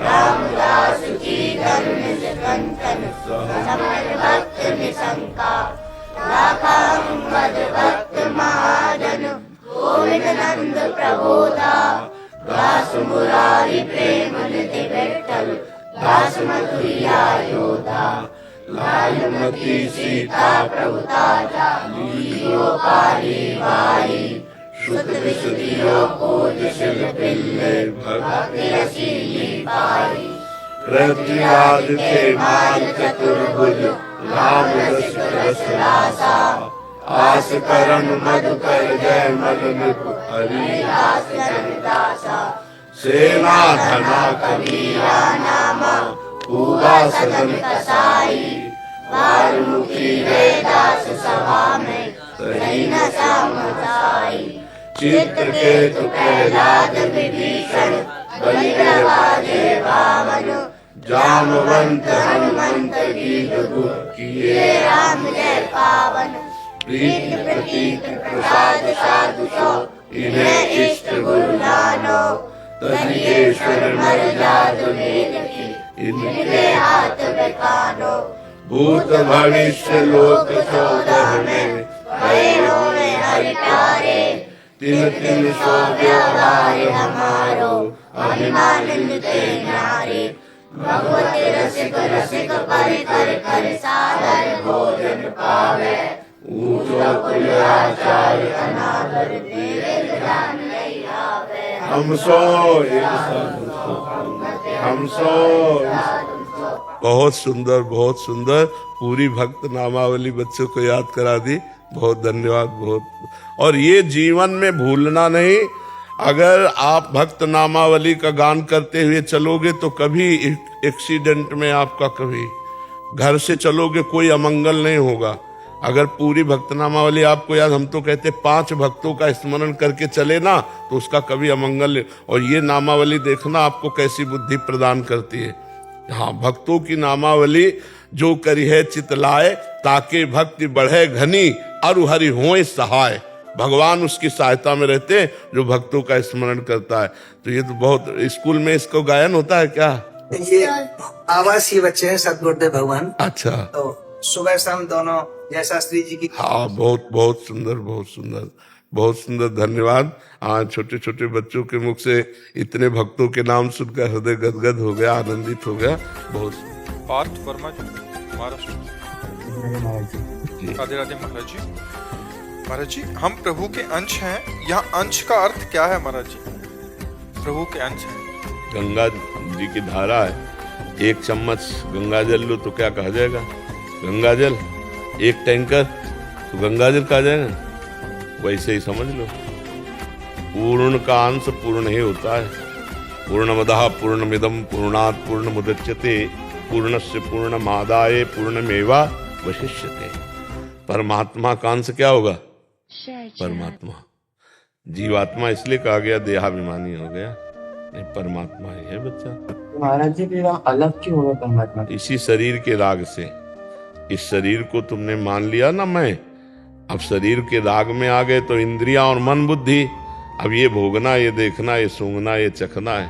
रामदास की धर्म कंचन समर भक्त निशंका लाखांगद भक्त महाजन गोविंद नंद प्रबोधा दास मुरारी प्रेम निधि विठ्ठल दास मधुरिया योधा लालमती सीता प्रभुताजा लीलो पारी भाई सुत विसुदियो पूज शिल पिल्ले भक्ति रसीली पाई प्रत्याद के माल चतुर्भुज राम रस रस रासा आस करन मधुकर जय मल निप हरिदास जनदासा सेना धना कबीरा नामा पूगा सदन कसाई वाल्मीकि वेदास सभा में सही न समझाई चित्रकेतु प्रहलाद विभीषण बलि प्रभाजे वामन जामवंत हनुमंत गीत गुह किए राम जय पावन प्रीत प्रतीत प्रसाद साधु सो इन्हें इष्ट गुरु जानो तनिकेश्वर मर जात वेद की इनके हाथ बेकानो भूत भविष्य लोक 14 में भय होए हरि प्यारे तिन तिन सो व्यवहार हमारो अभिमानंद ते नारे भगवती रसिक रसिक परिकर कर सादर भोजन पावे ऊंचो कुल आचार्य अनादर देव जान नहीं आवे हम सो बहुत सुंदर, बहुत सुंदर। पूरी भक्त नामावली बच्चों को याद करा दी। बहुत धन्यवाद। बहुत। और ये जीवन में भूलना नहीं। अगर आप भक्त नामावली का गान करते हुए चलोगे तो कभी एक्सीडेंट में आपका कभी घर से चलोगे कोई अमंगल नहीं होगा। अगर पूरी भक्त नामावली आपको याद, हम तो कहते 5 भक्तों का स्मरण करके चले ना तो उसका कभी अमंगल। और ये नामावली देखना आपको कैसी बुद्धि प्रदान करती है। हाँ, भक्तों की नामावली जो करी है चितलाए, ताके भक्ति बढ़े घनी अरु हरि होए सहाय। भगवान उसकी सहायता में रहते हैं जो भक्तों का स्मरण करता है। तो ये तो बहुत, स्कूल में इसको गायन होता है क्या? ये आवासीय बच्चे हैं सदगुरुदेव भगवान। अच्छा। तो सुबह शाम दोनों जय शास्त्री जी की। हाँ, बहुत बहुत सुंदर, बहुत सुंदर, बहुत सुंदर। धन्यवाद। आज छोटे छोटे बच्चों के मुख से इतने भक्तों के नाम सुनकर हृदय गदगद हो गया, आनंदित हो गया। बहुत। पार्थ वर्मा जी, महाराष्ट्र। राधे राधे महाराज जी। महाराज जी, हम प्रभु के अंश हैं। यहाँ अंश का अर्थ क्या है महाराज जी? प्रभु के अंश हैं। गंगा जी की धारा है। 1 चम्मच गंगा जल लो तो क्या कहा जाएगा? गंगा जल। 1 टैंकर तो गंगा जल कहा जाएगा। वैसे ही समझ लो, पूर्ण का अंश पूर्ण ही होता है। पूर्णमदः पूर्णमिदं पूर्णात् पूर्णमुदच्यते पूर्णस्य पूर्णमादाय पूर्णमेवावशिष्यते। परमात्मा का अंश क्या होगा? परमात्मा। जीवात्मा इसलिए कहा गया देहाभिमानी हो गया, नहीं परमात्मा ही है बच्चा। महाराज जी फिर हम अलग क्यों हुए परमात्मा से? इसी शरीर के राग से। इस शरीर को तुमने मान लिया ना मैं, अब शरीर के राग में आ गए तो इंद्रियां और मन बुद्धि, अब ये भोगना, ये देखना, ये सूंघना, ये चखना है,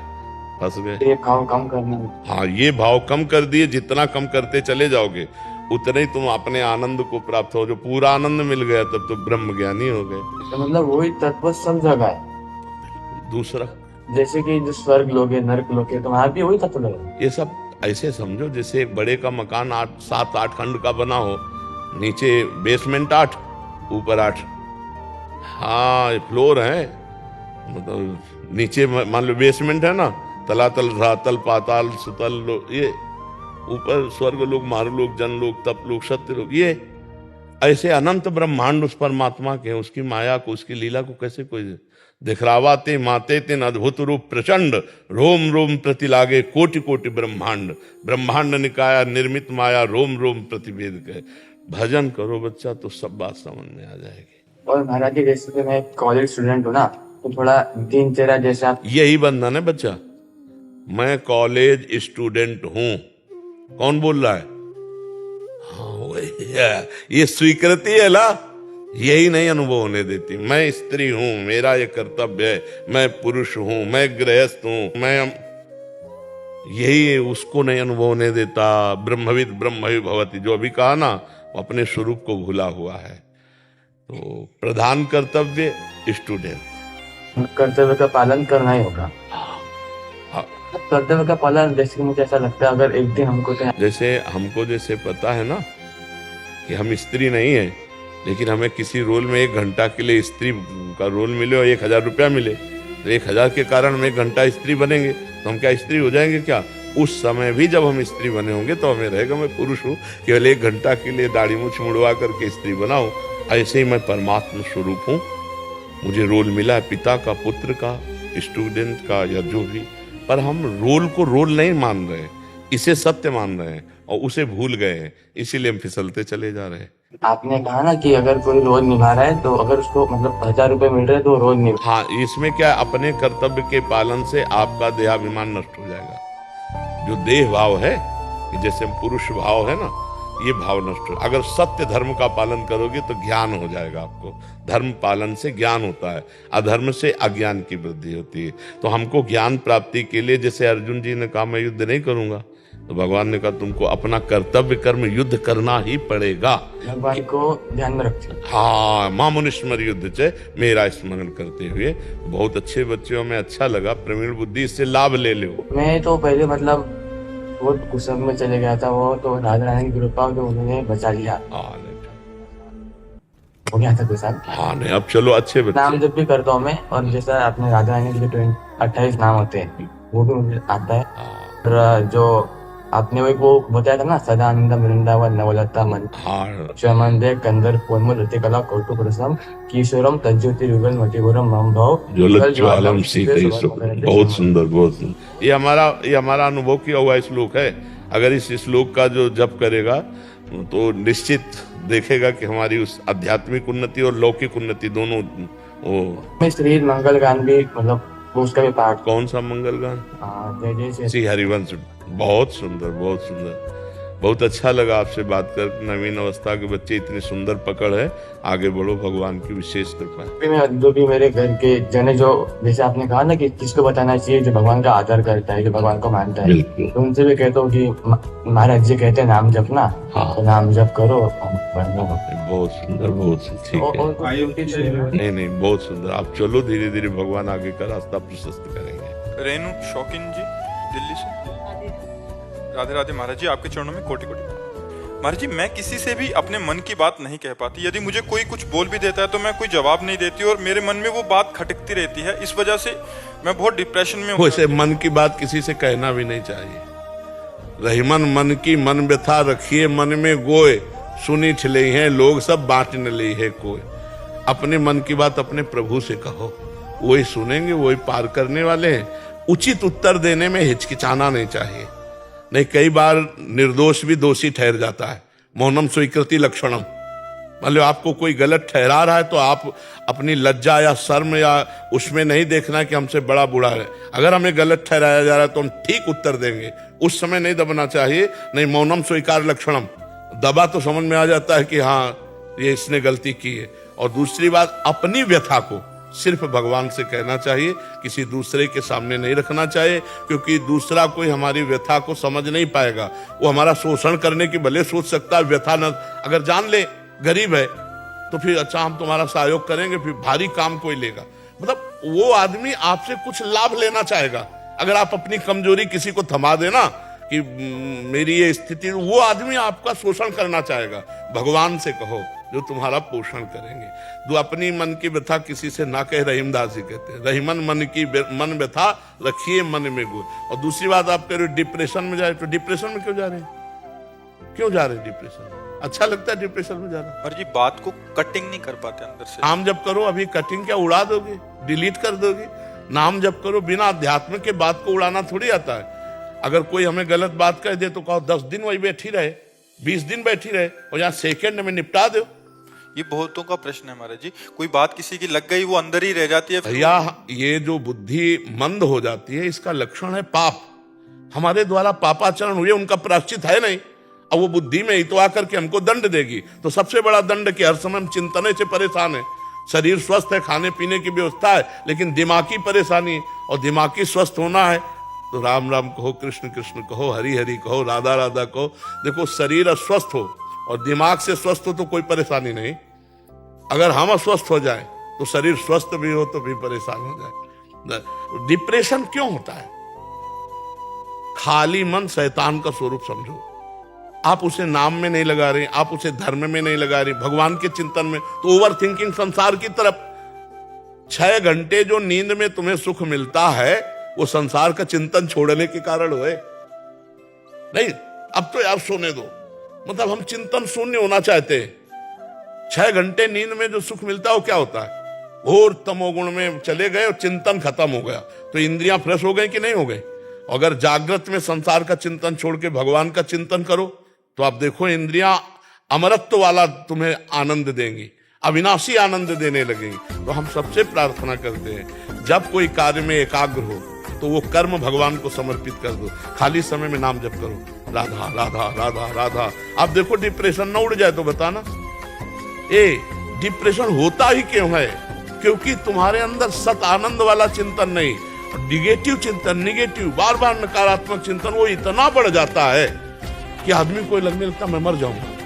फंस गए। ये भाव कम करने में। हाँ, ये भाव कम कर दिए, जितना कम करते चले जाओगे उतने ही तुम अपने आनंद को प्राप्त हो। जो पूरा आनंद मिल गया तब तो ब्रह्म ज्ञानी हो गए। तो मतलब वही तत्व सब जगह है। दूसरा, जैसे कि जो स्वर्ग लोग है, नरक लोग है, तो वहां भी वही तत्व लगा। ये सब ऐसे समझो जैसे एक बड़े का मकान 7-8 खंड का बना हो, नीचे बेसमेंट 8, ऊपर 8। हाँ, फ्लोर है, मतलब नीचे मान लो बेसमेंट है ना, तलातल, धरातल, पाताल, सुतल, ये ऊपर स्वर्ग लोग, मारुलोक, जनलोक, तपलोक, सत्यलोक, ये ऐसे अनंत ब्रह्मांड उस परमात्मा के हैं। उसकी माया को, उसकी लीला को कैसे कोई दिखरावाते माते तेन अद्भुत रूप प्रचंड, रोम रोम प्रति लागे कोटि कोटि ब्रह्मांड, ब्रह्मांड निकाया निर्मित माया, रोम रोम प्रतिवेद कहे। भजन करो बच्चा तो सब बात समझ में आ जाएगी। और महाराज जी जैसे कि मैं कॉलेज स्टूडेंट हूँ ना, तो थोड़ा दिनचर्या जैसा। यही बंधन है बच्चा, मैं कॉलेज स्टूडेंट हूं। कौन बोल रहा है? हाँ, वही है। ये स्वीकृति है ना, यही नहीं अनुभव होने देती। मैं स्त्री हूं, मेरा ये कर्तव्य है, मैं पुरुष हूं, मैं गृहस्थ हूं, मैं, यही उसको नहीं अनुभव होने देता। ब्रह्मविद ब्रह्मवि भवति, जो अभी कहा ना, वो अपने स्वरूप को भूला हुआ है। तो प्रधान कर्तव्य स्टूडेंट, कर्तव्य का पालन करना ही होगा। हाँ। कर्तव्य का पालन, जैसे कि मुझे ऐसा लगता है अगर एक दिन हमको जैसे पता है ना कि हम स्त्री नहीं है, लेकिन हमें किसी रोल में 1 घंटा के लिए स्त्री का रोल मिले और 1000 रुपया मिले, तो 1000 के कारण हम 1 घंटा स्त्री बनेंगे, तो हम क्या स्त्री हो जाएंगे क्या? उस समय भी जब हम स्त्री बने होंगे तो हमें रहेगा मैं पुरुष हूँ, केवल 1 घंटा के लिए दाढ़ी मूछ मुड़वा करके स्त्री बनाऊं। ऐसे ही मैं परमात्मा स्वरूप हूँ। मुझे रोल मिला है, पिता का, पुत्र का, स्टूडेंट का, या जो भी, पर हम रोल को रोल नहीं मान रहे, इसे सत्य मान रहे हैं और उसे भूल गए हैं, इसीलिए हम फिसलते चले जा रहे हैं। आपने कहा ना कि अगर कोई रोल निभा रहा है तो अगर उसको मतलब 1000 रुपए मिल रहे हैं तो रोल निभा। हाँ, इसमें क्या, अपने कर्तव्य के पालन से आपका देहाभिमान नष्ट हो जाएगा। जो देह भाव है, जैसे पुरुष भाव है ना, ये भाव नष्ट हो। अगर सत्य धर्म का पालन करोगे तो ज्ञान हो जाएगा आपको। धर्म पालन से ज्ञान होता है, अधर्म से अज्ञान की वृद्धि होती है। तो हमको ज्ञान प्राप्ति के लिए, जैसे अर्जुन जी ने कहा मैं युद्ध नहीं करूंगा, तो भगवान ने कहा तुमको अपना कर्तव्य कर्म युद्ध करना ही पड़ेगा। भगवान को ध्यान में रखते। हाँ, मामुनिस्मर युद्ध से मेरा स्मरण करते हुए। बहुत अच्छे बच्चों में अच्छा लगा, प्रवीण बुद्धि, इससे लाभ ले लो। मैं तो पहले मतलब बहुत गुस्सा में चले गया था, वो तो राधा रानी की कृपा तो उन्होंने बचा लिया। हो गया था गुस्सा। हाँ नहीं, अब चलो अच्छे बच्चे। नाम जब भी करता हूँ मैं, और जैसा आपने राधा रानी के 28 नाम होते हैं वो भी मुझे आता है। और जो आपने वो बताया था ना, सदानंद वृंदावन नवलता मन, चमंदे कंदर पोन्मल रतिकला कौतुक रसम किशोरम तज्ज्योति युगल मटिगुरम मम भाव ज्वलत ज्वालम सीते सो। बहुत सुंदर, बहुत सुंदर। ये हमारा अनुभव किया हुआ श्लोक है। अगर इस श्लोक का जो जप करेगा तो निश्चित देखेगा कि हमारी उस आध्यात्मिक उन्नति और लौकिक उन्नति दोनों। मैं श्री मंगल गान भी मतलब उसका भी पाठ। कौन सा मंगल गान? जय जय श्री हरिवंश। बहुत सुंदर, बहुत सुंदर। बहुत अच्छा लगा आपसे बात कर। नवीन अवस्था के बच्चे, इतनी सुंदर पकड़ है। आगे बढ़ो, भगवान की विशेष कृपा है। जो भी मेरे घर के जने, जो जैसे आपने कहा ना कि किसको बताना चाहिए, जो भगवान का आदर करता है, जो भगवान को मानता है, तो उनसे भी कहता हूँ कि महाराज जी कहते हैं नाम जपना। हाँ। तो नाम जप करो। बहुत सुंदर, बहुत सुंदर। नहीं, बहुत सुंदर। आप चलो, धीरे धीरे भगवान आगे का रास्ता प्रशस्त करेंगे। रेणु शौकीन जी दिल्ली से। राधे राधे महाराज जी, आपके चरणों में कोटि कोटि। महाराज जी, मैं किसी से भी अपने मन की बात नहीं कह पाती। यदि मुझे कोई कुछ बोल भी देता है तो मैं कोई जवाब नहीं देती और मेरे मन में वो बात खटकती रहती है। इस वजह से मैं बहुत डिप्रेशन में हूँ। वैसे मन की बात किसी से कहना भी नहीं चाहिए। रहीमन मन की मन व्यथा रखिए मन में गोए, सुनी छिले हैं लोग सब बांट न ले है कोई। अपने मन की बात अपने प्रभु से कहो, वही सुनेंगे, वही पार करने वाले हैं। उचित उत्तर देने में हिचकिचाना नहीं चाहिए। नहीं, कई बार निर्दोष भी दोषी ठहर जाता है। मौनम स्वीकृति लक्षणम। मान लो आपको कोई गलत ठहरा रहा है तो आप अपनी लज्जा या शर्म या उसमें नहीं देखना कि हमसे बड़ा बूढ़ा है। अगर हमें गलत ठहराया जा रहा है तो हम ठीक उत्तर देंगे, उस समय नहीं दबना चाहिए। नहीं, मौनम स्वीकार लक्षणम, दबा तो समझ में आ जाता है कि हाँ ये इसने गलती की है। और दूसरी बात, अपनी व्यथा को सिर्फ भगवान से कहना चाहिए, किसी दूसरे के सामने नहीं रखना चाहिए, क्योंकि दूसरा कोई हमारी व्यथा को समझ नहीं पाएगा। वो हमारा शोषण करने की भले सोच सकता है, व्यथा न अगर जान ले गरीब है तो फिर अच्छा हम तुम्हारा सहयोग करेंगे, फिर भारी काम कोई लेगा। मतलब वो आदमी आपसे कुछ लाभ लेना चाहेगा। अगर आप अपनी कमजोरी किसी को थमा देना कि मेरी ये स्थिति, वो आदमी आपका शोषण करना चाहेगा। भगवान से कहो जो तुम्हारा पोषण करेंगे। जो अपनी मन की व्यथा किसी से ना कहे, रहीमदास जी कहते हैं, रहीमन मन व्यथा रखिए मन में गो। और दूसरी बात, आप कह रहे हो डिप्रेशन में जाए, तो डिप्रेशन में क्यों जा रहे हैं? क्यों जा रहे हैं डिप्रेशन में? अच्छा लगता है डिप्रेशन में जाना? और जी बात को कटिंग नहीं कर पाते अंदर से। नाम जप करो, अभी कटिंग क्या उड़ा दोगे, डिलीट कर दोगे? नाम जप करो, बिना अध्यात्म के बात को उड़ाना थोड़ी आता है। अगर कोई हमें गलत बात कह दे तो कहो 10 दिन वही बैठी रहे, 20 दिन बैठी रहे, और यहाँ सेकंड में निपटा दो। ये बहुतों का प्रश्न है महाराज जी, कोई बात किसी की लग गई वो अंदर ही रह जाती है। भैया ये जो बुद्धि मंद हो जाती है, इसका लक्षण है पाप। हमारे द्वारा पापाचरण हुए, उनका प्रायश्चित है नहीं, अब वो बुद्धि में ही तो आकर के हमको दंड देगी। तो सबसे बड़ा दंड कि हर समय हम चिंतने से परेशान है। शरीर स्वस्थ है, खाने पीने की व्यवस्था है, लेकिन दिमागी परेशानी है। और दिमागी स्वस्थ होना है तो राम राम कहो, कृष्ण कृष्ण कहो, हरि हरि कहो, राधा राधा कहो। देखो, शरीर अस्वस्थ हो और दिमाग से स्वस्थ हो तो कोई परेशानी नहीं। अगर हम अस्वस्थ हो जाए तो शरीर स्वस्थ भी हो तो भी परेशान हो जाए। डिप्रेशन क्यों होता है? खाली मन शैतान का स्वरूप समझो। आप उसे नाम में नहीं लगा रहे, आप उसे धर्म में नहीं लगा रहे, भगवान के चिंतन में, तो ओवर थिंकिंग संसार की तरफ। 6 घंटे जो नींद में तुम्हें सुख मिलता है वो संसार का चिंतन छोड़ने के कारण हुए नहीं। अब तो यार सोने दो, मतलब हम चिंतन शून्य होना चाहते हैं। 6 घंटे नींद में जो सुख मिलता है वो क्या होता है? घोर तमोगुण में चले गए और चिंतन खत्म हो गया, तो इंद्रियां फ्रेश हो गई कि नहीं हो गई? अगर जागृत में संसार का चिंतन छोड़ के भगवान का चिंतन करो तो आप देखो इंद्रियां अमरत्व वाला तुम्हें आनंद देंगी, अविनाशी आनंद देने लगेंगी। तो हम सबसे प्रार्थना करते हैं, जब कोई कार्य में एकाग्र हो तो वो कर्म भगवान को समर्पित कर दो। खाली समय में नाम जप करो, राधा राधा राधा राधा। आप देखो डिप्रेशन न उड़ जाए तो बताना। डिप्रेशन होता ही क्यों है? क्योंकि तुम्हारे अंदर सत आनंद वाला चिंतन नहीं, निगेटिव चिंतन, निगेटिव बार बार नकारात्मक चिंतन, वो इतना बढ़ जाता है कि आदमी को लगने लगता मैं मर जाऊंगा।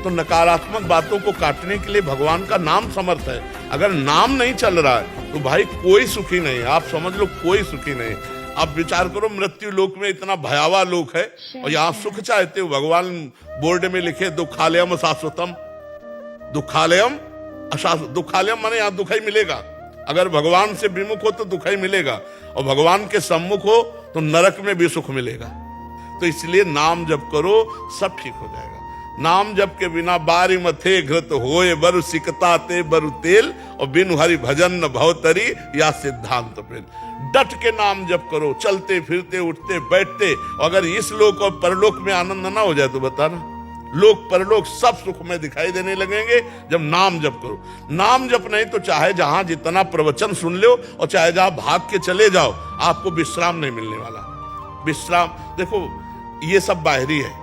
तो नकारात्मक बातों को काटने के लिए भगवान का नाम समर्थ है। अगर नाम नहीं चल रहा है तो भाई कोई सुखी नहीं, आप समझ लो कोई सुखी नहीं। आप विचार करो, मृत्यु लोक में इतना भयावह लोक है और यहाँ सुख चाहते हो। भगवान बोर्ड में लिखे दुखालयम शाश्वतम, दुखालयम अशाश्वत। दुखालयम माने यहाँ दुख ही मिलेगा। अगर भगवान से विमुख हो तो दुख ही मिलेगा, और भगवान के सम्मुख हो तो नरक में भी सुख मिलेगा। तो इसलिए नाम जप करो, सब ठीक हो जाएगा। नाम जप के बिना बारी मथे घृत होए, बरु सिकता ते बरु तेल, और बिनु हरि भजन न भवतरी या सिद्धांत पेल। डट के नाम जप करो, चलते फिरते उठते बैठते। अगर इस लोक और परलोक में आनंद ना हो जाए तो बताना, लोक परलोक सब सुख में दिखाई देने लगेंगे जब नाम जप करो। नाम जप नहीं तो चाहे जहां जितना प्रवचन सुन लो और चाहे जहां भाग के चले जाओ, आपको विश्राम नहीं मिलने वाला। विश्राम देखो, ये सब बाहरी है।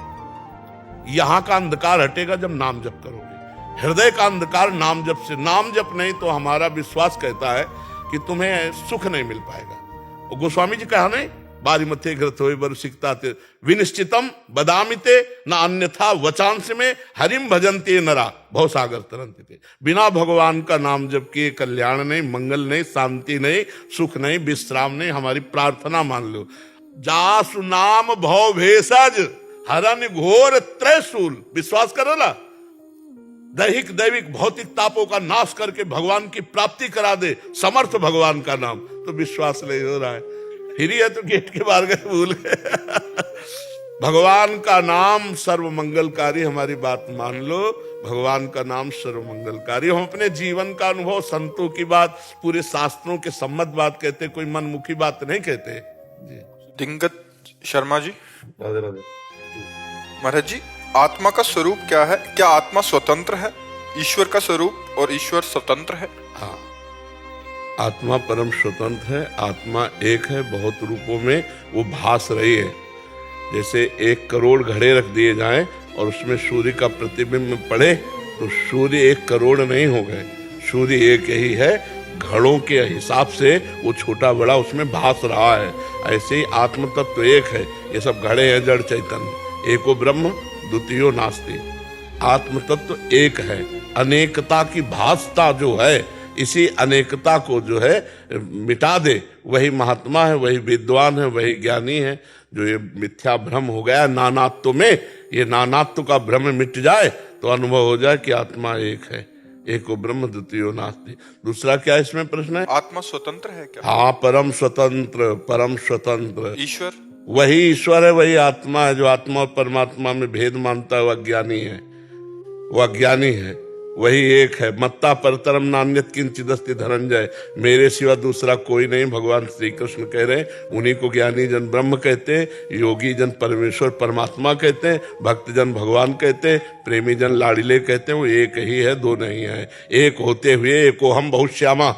यहां का अंधकार हटेगा जब नाम जप करोगे। हृदय का अंधकार नाम जप से। नाम जप नहीं तो हमारा विश्वास कहता है कि तुम्हें सुख नहीं मिल पाएगा। और गोस्वामी जी कहा नहीं, बारी मथे घृत होए बरु सिकता ते विनिश्चितम बदामिते न अन्यथा वचांस में हरिम भजनते नरा भव सागर तरंते। बिना भगवान का नाम जप किए कल्याण नहीं, मंगल नहीं, शांति नहीं, सुख नहीं, विश्राम नहीं। हमारी प्रार्थना मान लो, जासु नाम भव भेषज हरन घोर त्रैशूल। विश्वास करो ना, दैहिक दैविक भौतिक तापों का नाश करके भगवान की प्राप्ति करा दे समर्थ भगवान का नाम। तो विश्वास नहीं हो रहा है, फिर ही है तो गेट के बाहर गए, भूल गए। भगवान का नाम सर्व मंगलकारी। हमारी बात मान लो, भगवान का नाम सर्व मंगलकारी। हम अपने जीवन का अनुभव, संतों की बात, पूरे शास्त्रों के सम्मत बात कहते, कोई मनमुखी बात नहीं कहते जी। दिंगत शर्मा जी, महाराज जी, आत्मा का स्वरूप क्या है? क्या आत्मा स्वतंत्र है? ईश्वर का स्वरूप और ईश्वर स्वतंत्र है। हाँ, आत्मा परम स्वतंत्र है, आत्मा एक है, बहुत रूपों में वो भास रही है। जैसे 1 करोड़ घड़े रख दिए जाएं और उसमें सूर्य का प्रतिबिंब पड़े तो सूर्य 1 करोड़ नहीं हो गए, सूर्य एक ही है, घड़ों के हिसाब से वो छोटा बड़ा उसमें भास रहा है। ऐसे ही आत्म तत्व एक है, ये सब घड़े हैं जड़ चैतन्य। एको ब्रह्म द्वितीयो नास्ति, आत्म तत्व एक है। अनेकता की भासता जो है, इसी अनेकता को जो है मिटा दे, वही महात्मा है, वही विद्वान है, वही ज्ञानी है। जो ये मिथ्या भ्रम हो गया नानात्व में, ये नानात्व का भ्रम मिट जाए तो अनुभव हो जाए कि आत्मा एक है। एको ब्रह्म द्वितीयो नास्ति। दूसरा क्या इसमें प्रश्न है? आत्मा स्वतंत्र है क्या? हाँ, परम स्वतंत्र, परम स्वतंत्र। ईश्वर? वही ईश्वर है, वही आत्मा है। जो आत्मा और परमात्मा में भेद मानता है वह अज्ञानी है, वह अज्ञानी है। वही एक है। मत्ता परतरम नान्यत किंचिदस्ति धनंजय, मेरे सिवा दूसरा कोई नहीं, भगवान श्री कृष्ण कह रहे हैं। उन्हीं को ज्ञानी जन ब्रह्म कहते हैं, योगी जन परमेश्वर परमात्मा कहते हैं, भक्त जन भगवान कहते हैं, प्रेमी जन लाडिले कहते हैं। वो एक ही है, दो नहीं है। एक होते हुए एको हम बहुत श्यामा,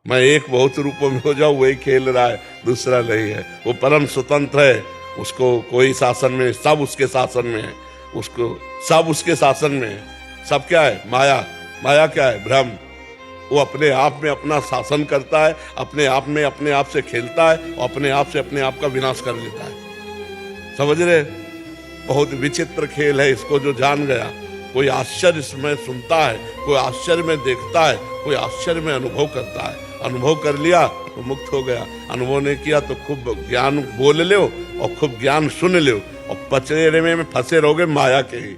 मैं एक बहुत रूपों में हो जाऊं, वही खेल रहा है, दूसरा नहीं है। वो परम स्वतंत्र है, उसको कोई शासन में, सब उसके शासन में है, उसको सब उसके शासन में है। सब क्या है? माया। माया क्या है? भ्रम। वो अपने आप में अपना शासन करता है, अपने आप में अपने आप से खेलता है और अपने आप से अपने आप का विनाश कर लेता है। समझ रहे? बहुत विचित्र खेल है। इसको जो जान गया, कोई आश्चर्य इसमें सुनता है, कोई आश्चर्य में देखता है, कोई आश्चर्य में अनुभव करता है। अनुभव कर लिया तो मुक्त हो गया, अनुभव नहीं किया तो खूब ज्ञान बोल लो और खूब ज्ञान सुन लो और पचड़े में फंसे रहोगे माया के ही।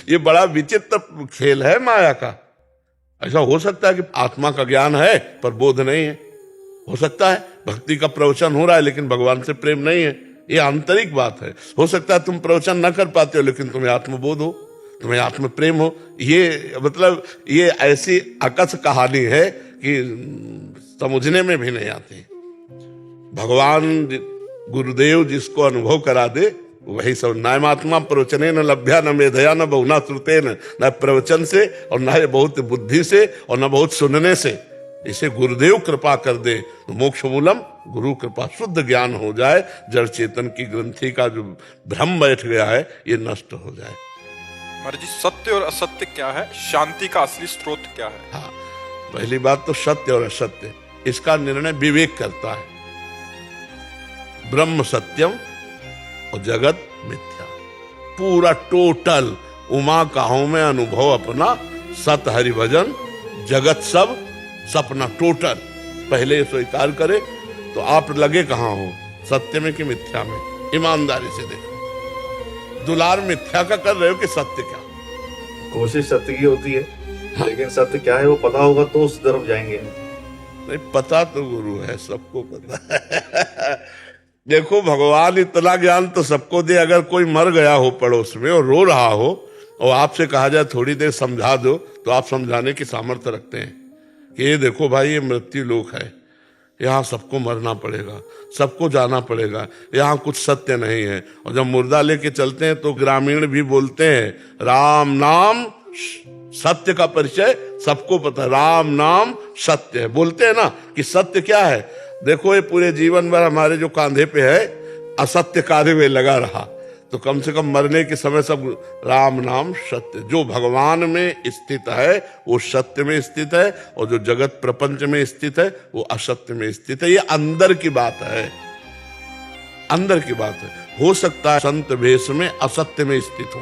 ये बड़ा विचित्र खेल है माया का। ऐसा हो सकता है कि आत्मा का ज्ञान है पर बोध नहीं है, हो सकता है भक्ति का प्रवचन हो रहा है लेकिन भगवान से प्रेम नहीं है, ये आंतरिक बात है। हो सकता है तुम प्रवचन न कर पाते हो लेकिन तुम्हें आत्मबोध हो, तुम्हें आत्म प्रेम हो। ये मतलब ये ऐसी अकस कहानी है कि समझने में भी नहीं आती। भगवान गुरुदेव जिसको अनुभव करा दे वही सब। नायमात्मा प्रवचने न लभ्या न मेधया न बहुना श्रुते न प्रवचन से और न बहुत बुद्धि से और न बहुत सुनने से। इसे गुरुदेव कृपा कर दे तो मोक्ष मूलम, गुरु कृपा, शुद्ध ज्ञान हो जाए, जड़ चेतन की ग्रंथि का जो भ्रम बैठ गया है ये नष्ट हो जाए। महाराज जी, सत्य और असत्य क्या है? शांति का असली स्रोत क्या है? हाँ, पहली बात तो सत्य और असत्य, इसका निर्णय विवेक करता है। ब्रह्म सत्यम और जगत मिथ्या, पूरा टोटल उमा काहों में अनुभव अपना, सत हरि भजन, जगत सब सपना, टोटल पहले स्वीकार करे तो आप लगे कहाँ हो, सत्य में कि मिथ्या में? ईमानदारी से देखो। दुलार मिथ्या का कर रहे हो कि सत्य क्या? कोशिश सत्य की होती है, लेकिन सत्य क्या है वो पता होगा तो उस तरफ जाएंगे। नहीं पता तो गुरु है, सबको पता है। देखो भगवान इतना ज्ञान तो सबको दे। अगर कोई मर गया हो पड़ोस में और रो रहा हो और आपसे कहा जाए थोड़ी देर समझा दो, तो आप समझाने की सामर्थ्य रखते हैं कि ये देखो भाई, ये मृत्यु लोक है, यहाँ सबको मरना पड़ेगा, सबको जाना पड़ेगा, यहाँ कुछ सत्य नहीं है। और जब मुर्दा लेके चलते हैं तो ग्रामीण भी बोलते हैं राम नाम सत्य का परिचय सबको पता, राम नाम सत्य है। बोलते हैं ना कि सत्य क्या है। देखो ये पूरे जीवन भर हमारे जो कांधे पे है असत्य कार्य में लगा रहा, तो कम से कम मरने के समय सब राम नाम सत्य। जो भगवान में स्थित है वो सत्य में स्थित है, और जो जगत प्रपंच में स्थित है वो असत्य में स्थित है। ये अंदर की बात है, अंदर की बात है। हो सकता है संत वेश में असत्य में स्थित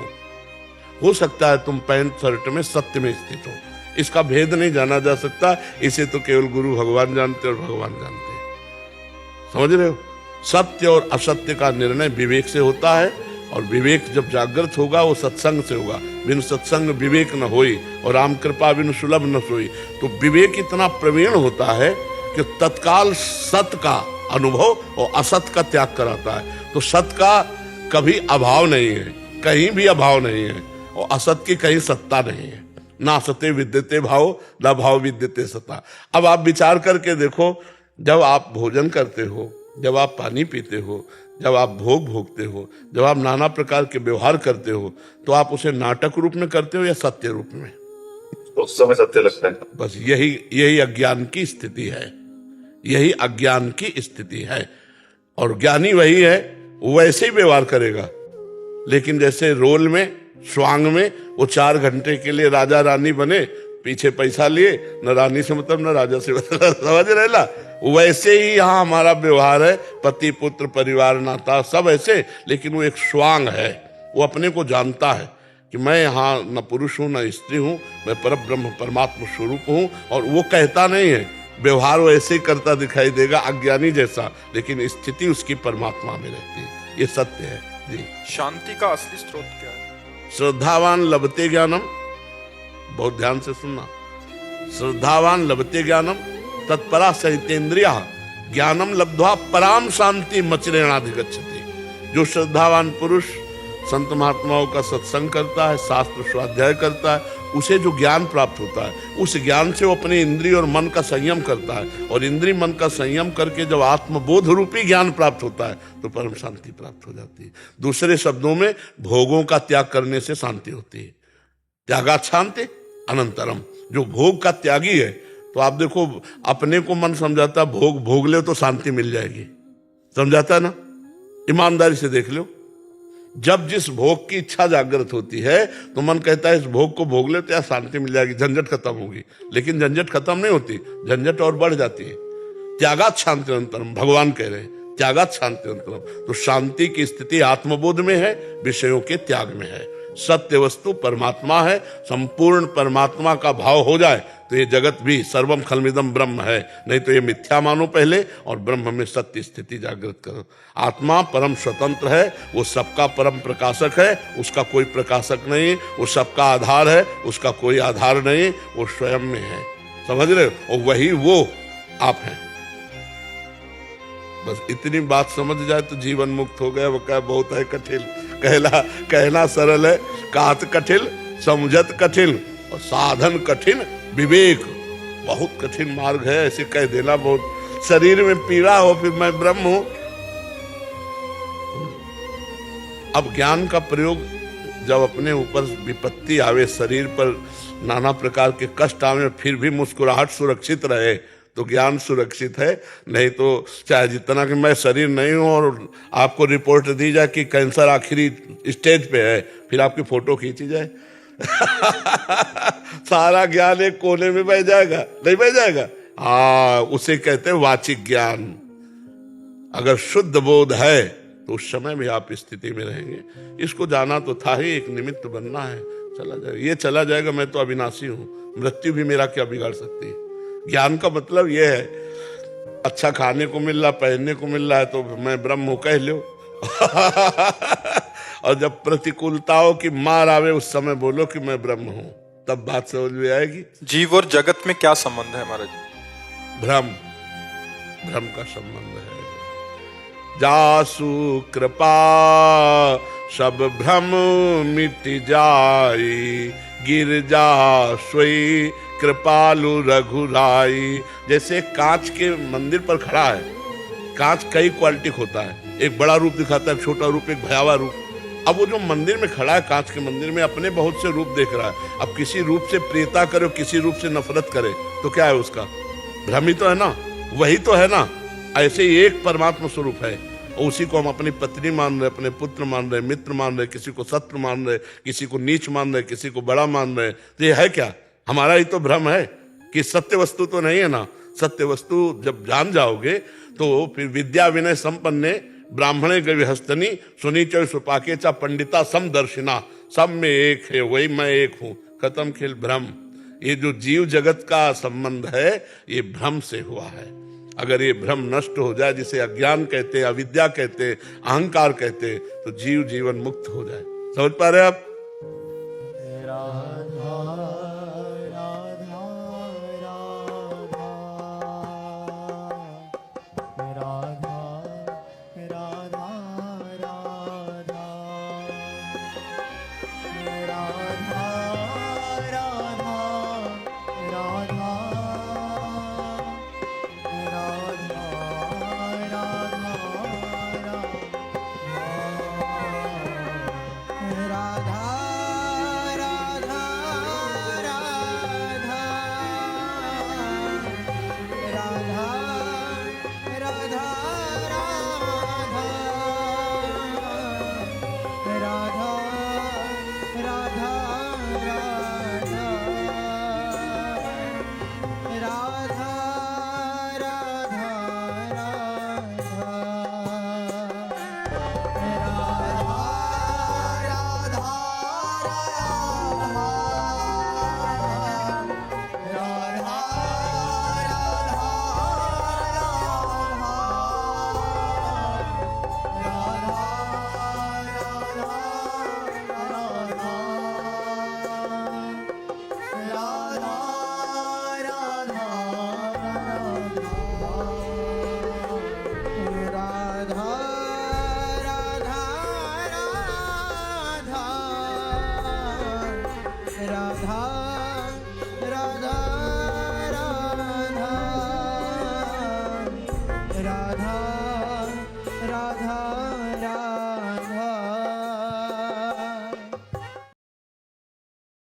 हो सकता है तुम पैंट शर्ट में सत्य में स्थित हो। इसका भेद नहीं जाना जा सकता, इसे तो केवल गुरु भगवान जानते और भगवान जानते हैं। समझ रहे हो? सत्य और असत्य का निर्णय विवेक से होता है, और विवेक जब जागृत होगा वो सत्संग से होगा। बिन सत्संग विवेक न होई और राम कृपा बिन सुलभ न सोई। तो विवेक इतना प्रवीण होता है कि तत्काल सत्य का अनुभव और असत का त्याग कराता है। तो सत्य का कभी अभाव नहीं है, कहीं भी अभाव नहीं है, और असत की कहीं सत्ता नहीं है। ना सत्य विद्यते भाव, ना भाव विद्यते सत्ता। अब आप विचार करके देखो, जब आप भोजन करते हो, जब आप पानी पीते हो, जब आप भोग भोगते हो, जब आप नाना प्रकार के व्यवहार करते हो, तो आप उसे नाटक रूप में करते हो या सत्य रूप में? उस समय सत्य लगता है। बस यही अज्ञान की स्थिति है, यही अज्ञान की स्थिति है। और ज्ञानी वही है, वो वैसे ही व्यवहार करेगा। लेकिन जैसे रोल में, स्वांग में वो 4 घंटे के लिए राजा रानी बने, पीछे पैसा लिए, न रानी से मतलब न राजा से मतलब, समझ रहे ना। वैसे ही यहाँ हमारा व्यवहार है, पति पुत्र परिवार नाता सब ऐसे। लेकिन वो एक स्वांग है, वो अपने को जानता है कि मैं यहाँ न पुरुष हूँ न स्त्री हूँ, मैं परब्रह्म परमात्मा स्वरूप हूँ। और वो कहता नहीं है, व्यवहार वो ऐसे ही करता दिखाई देगा अज्ञानी जैसा, लेकिन स्थिति उसकी परमात्मा में रहती है। ये सत्य है जी। शांति का असली स्रोत क्या है? श्रद्धावान लभते ज्ञानम, बहुत ध्यान से सुनना। श्रद्धावान लभते ज्ञानम तत्परा सहितेन्द्रिया ज्ञानम लब्ध्वा पराम शांति मचरेणाधिगच्छति। जो श्रद्धावान पुरुष संत महात्माओं का सत्संग करता है, शास्त्र स्वाध्याय करता है, उसे जो ज्ञान प्राप्त होता है, उस ज्ञान से वो अपने इंद्रिय और मन का संयम करता है। और इंद्रिय मन का संयम करके जब आत्मबोध रूपी ज्ञान प्राप्त होता है तो परम शांति प्राप्त हो जाती है। दूसरे शब्दों में भोगों का त्याग करने से शांति होती है। त्यागात शांति अनंतरम। जो भोग का त्यागी है, तो आप देखो अपने को मन समझाता भोग ले तो शांति मिल जाएगी, समझाता है ना। ईमानदारी से देख लो, जब जिस भोग की इच्छा जागृत होती है तो मन कहता है इस भोग को भोग ले तो यार शांति मिल जाएगी, झंझट खत्म होगी। लेकिन झंझट खत्म नहीं होती, झंझट और बढ़ जाती है। त्यागात शांति अंतरम, भगवान कह रहे हैं त्यागात शांति अंतरम। तो शांति की स्थिति आत्मबोध में है, विषयों के त्याग में है। सत्य वस्तु परमात्मा है, संपूर्ण परमात्मा का भाव हो जाए तो ये जगत भी सर्वम खलमिदम ब्रह्म है। नहीं तो ये मिथ्या मानो पहले और ब्रह्म में सत्य स्थिति जागृत करो। आत्मा परम स्वतंत्र है, वो सबका परम प्रकाशक है, उसका कोई प्रकाशक नहीं। वो सबका आधार है, उसका कोई आधार नहीं, वो स्वयं में है, समझ रहे हो। और वही वो आप हैं। बस इतनी बात समझ जाए तो जीवन मुक्त हो गया। वो क्या बहुत है कठिन, कहना सरल है, कात कठिन, समझत कठिन और साधन कठिन, विवेक बहुत कठिन मार्ग है। ऐसे कह देना बहुत। शरीर में पीड़ा हो फिर मैं ब्रह्म हूं। अब ज्ञान का प्रयोग जब अपने ऊपर विपत्ति आवे, शरीर पर नाना प्रकार के कष्ट आवे, फिर भी मुस्कुराहट सुरक्षित रहे तो ज्ञान सुरक्षित है। नहीं तो चाहे जितना कि मैं शरीर नहीं हूं और आपको रिपोर्ट दी जाए कि कैंसर आखिरी स्टेज पे है, फिर आपकी फोटो खींची जाए सारा ज्ञान एक कोने में बह जाएगा, नहीं बह जाएगा। हाँ, उसे कहते हैं वाचिक ज्ञान। अगर शुद्ध बोध है तो उस समय भी आप स्थिति में रहेंगे। इसको जाना तो था ही, एक निमित्त बनना है, चला जाएगा। ये चला जाएगा, मैं तो अविनाशी हूं, मृत्यु भी मेरा क्या बिगाड़ सकती है। ज्ञान का मतलब यह है, अच्छा खाने को मिल रहा, पहनने को मिल रहा है तो मैं ब्रह्म हूं कह लो और जब प्रतिकूलताओं की मार आवे उस समय बोलो कि मैं ब्रह्म हूं, तब बात समझ में आएगी। जीव और जगत में क्या संबंध है महाराज? भ्रम का संबंध है। जासु कृपा सब भ्रम मिट जाई, गिरजा सोई कृपालु रघुराई। जैसे कांच के मंदिर पर खड़ा है, कांच कई क्वालिटी होता है, एक बड़ा रूप दिखाता है, छोटा रूप, एक भयावह रूप। अब वो जो मंदिर में खड़ा है, कांच के मंदिर में, अपने बहुत से रूप देख रहा है। अब किसी रूप से प्रियता करे, किसी रूप से नफरत करे तो क्या है उसका? भ्रम ही तो है ना, वही तो है ना। ऐसे ही एक परमात्मा स्वरूप है और उसी को हम अपनी पत्नी मान रहे, अपने पुत्र मान रहे, मित्र मान रहे, किसी को शत्रु मान रहे, किसी को नीच मान रहे, किसी को बड़ा मान रहे। तो ये है क्या? हमारा ही तो भ्रम है कि सत्य वस्तु तो नहीं है ना। सत्य वस्तु जब जान जाओगे तो फिर विद्या विनय संपन्ने ब्राह्मणे गविहस्तनी सुनी चौ सुपाके चा पंडिता समदर्शिना, सब में एक है, वही मैं एक हूं। खत्म खेल भ्रम। ये जो जीव जगत का संबंध है ये भ्रम से हुआ है। अगर ये भ्रम नष्ट हो जाए, जिसे अज्ञान कहते, अविद्या कहते, अहंकार कहते, तो जीव जीवन मुक्त हो जाए। समझ पा रहे आप?